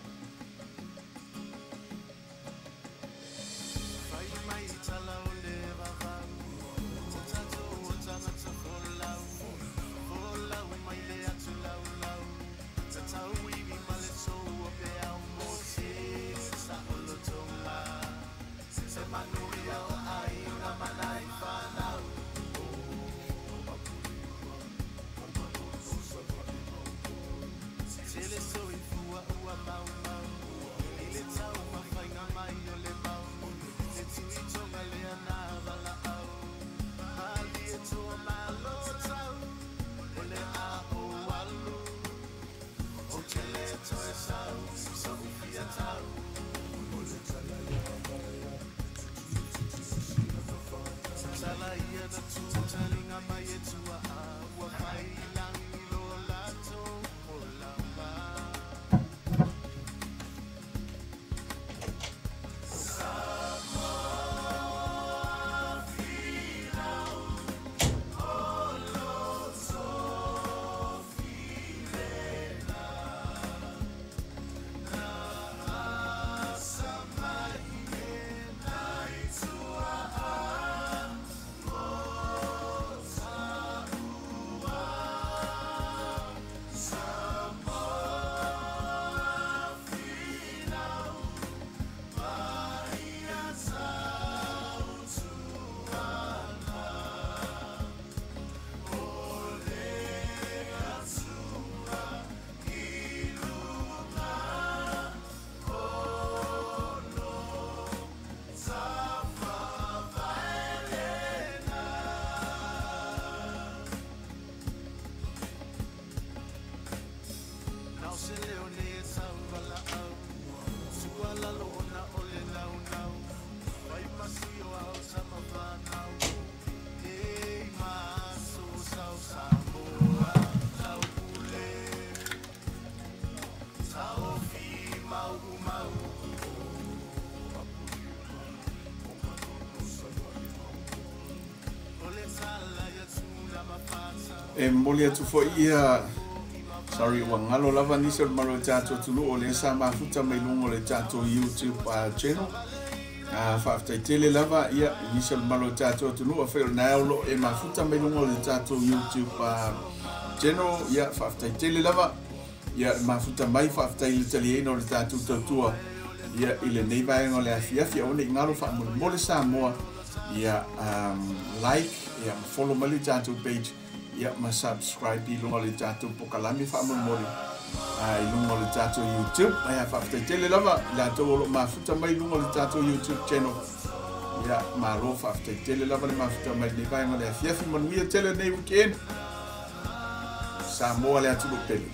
Moli atu fo ia sorry wa ngalo lava ni se malo tato tulu o le sa mafuta mai lungo le tato YouTube channel fa tele lava ia ni se malo tato tulu o fe na lo e mafuta mai lungo le tato YouTube channel ia fa tele lava ia mafuta mai fa tele tele no le tato tua ia ile nei vai ngole afia o le ngalo fa mo le sa mo ia like ia follow my tato page. Ia ma subscribe i lungo le tātou pokalami whaamamori. I lungo le tātou YouTube. Ai a whaftai tele lava. La tau olo mafuta mai lungo le tātou YouTube channel. Ia ma ro whaftai tele lava le mafuta mai le vai ngale a fiafi manuia tele nei weekend. Sa moa le atu lo pele.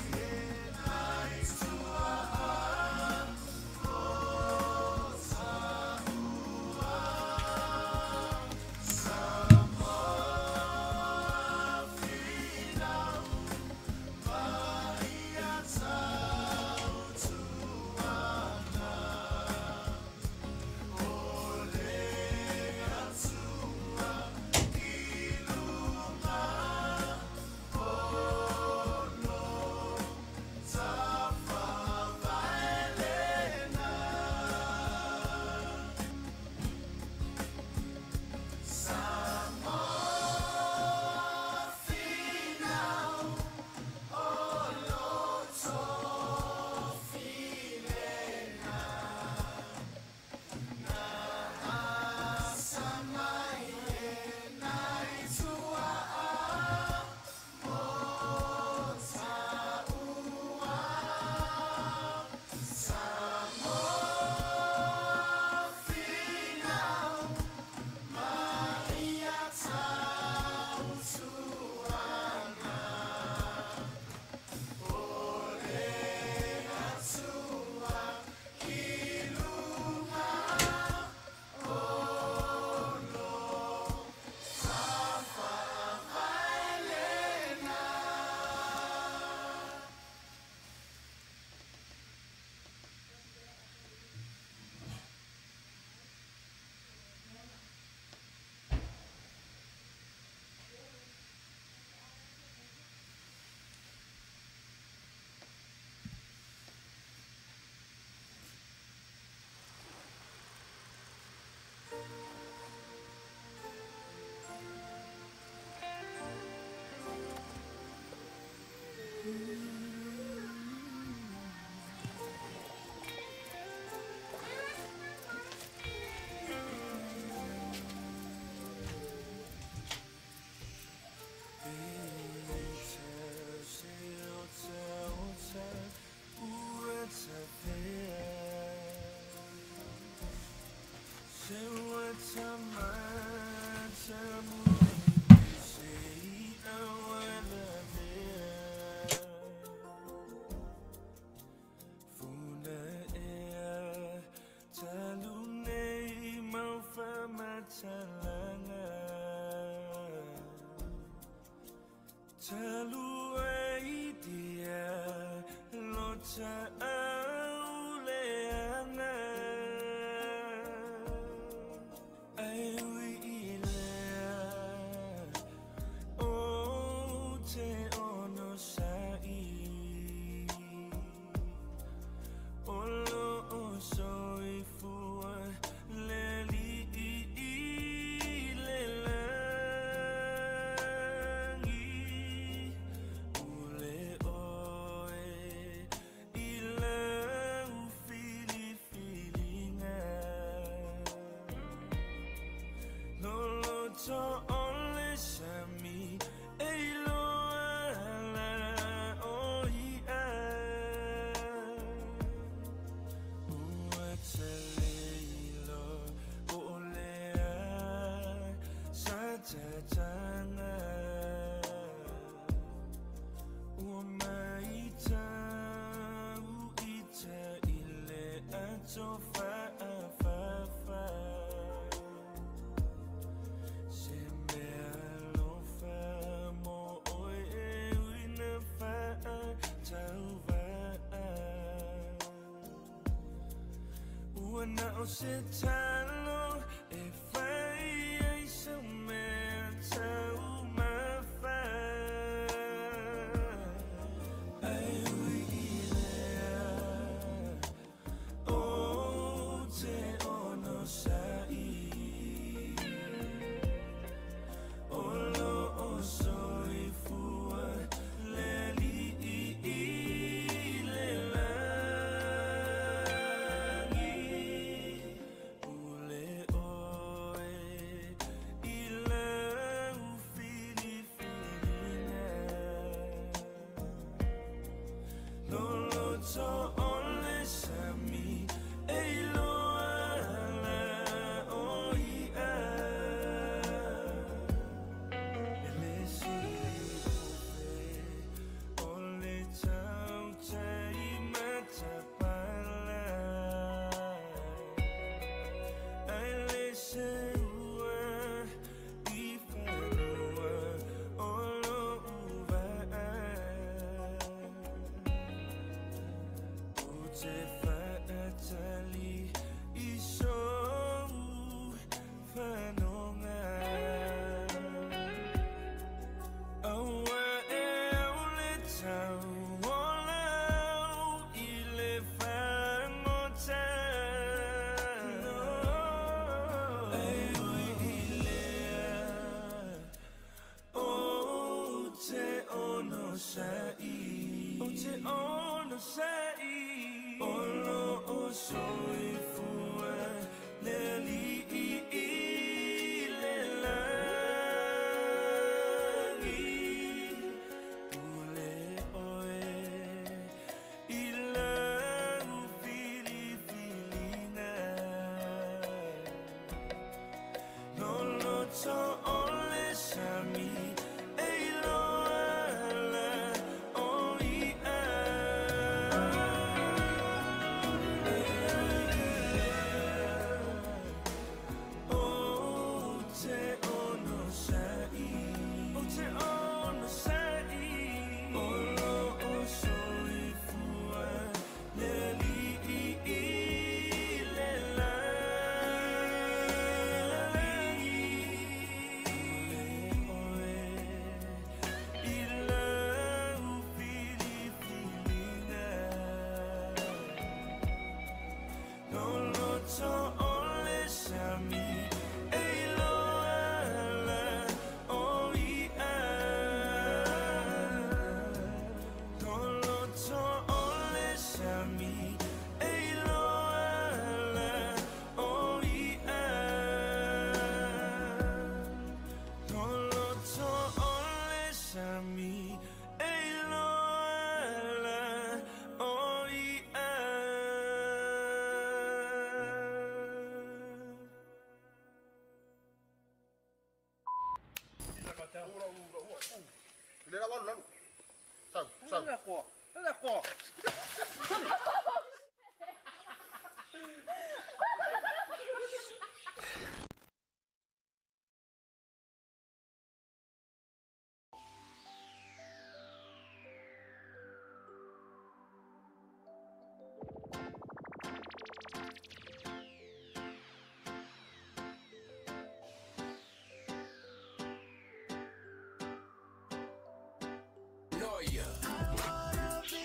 for you. I wanna be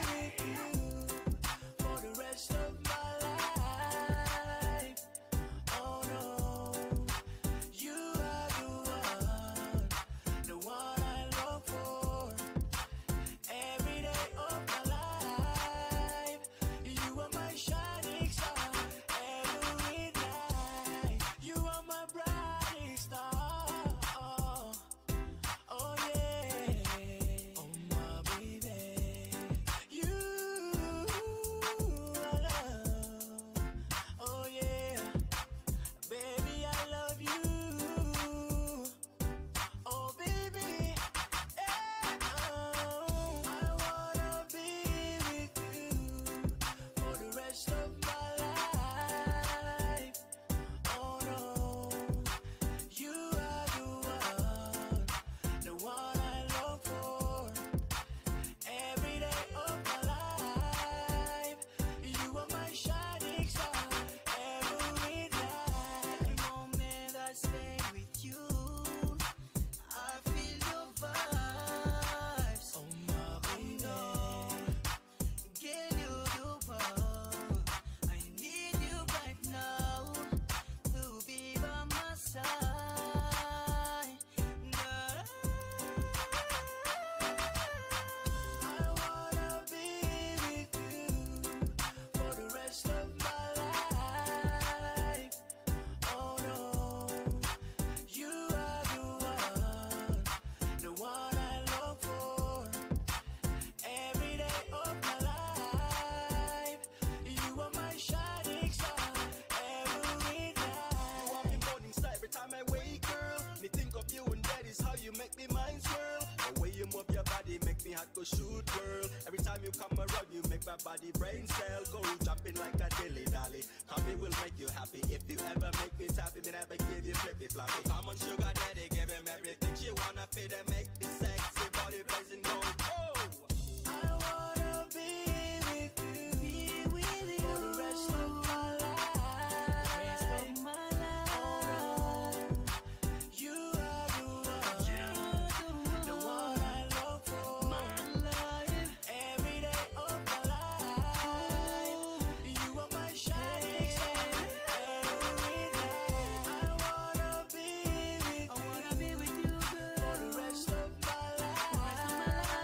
with you for the rest of my life. Oh no, you are the one I long for. Every day of my life, you are my shining star. Every night, you are my bright star. Oh yeah, oh my baby, you I love. Oh yeah, baby I love you. Oh baby, yeah. Oh, I wanna be with you for the rest of my life. Oh no, you are the one I long for. Every day of my life, you are my shining star. Every night, the moment I stay with you, I feel your vibes. Oh my baby, get you the one. I need you right now to be by my side. I wanna be with you for the rest of my life. Oh no, you are the one I long for. Every day of my life, you are my shining star. Every night, You are my morning star every time I wake, girl. Me think of you and that is how you make me mind swirl. The way you move your body make me heart go shoot, girl. Every time you come around, you make my body brain cell go jumping like a dilly dally. Coffee will make you happy. If you ever make me happy, me never give you flippy floppy. Come on, sugar daddy, give him everything she wanna feed and make this sexy body blazing go. Oh, I wanna be with you for the rest of my life. You are the one I long for. Every day of my life, you are my shining star. Every night, I wanna be with you for the rest of my life.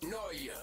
Noia.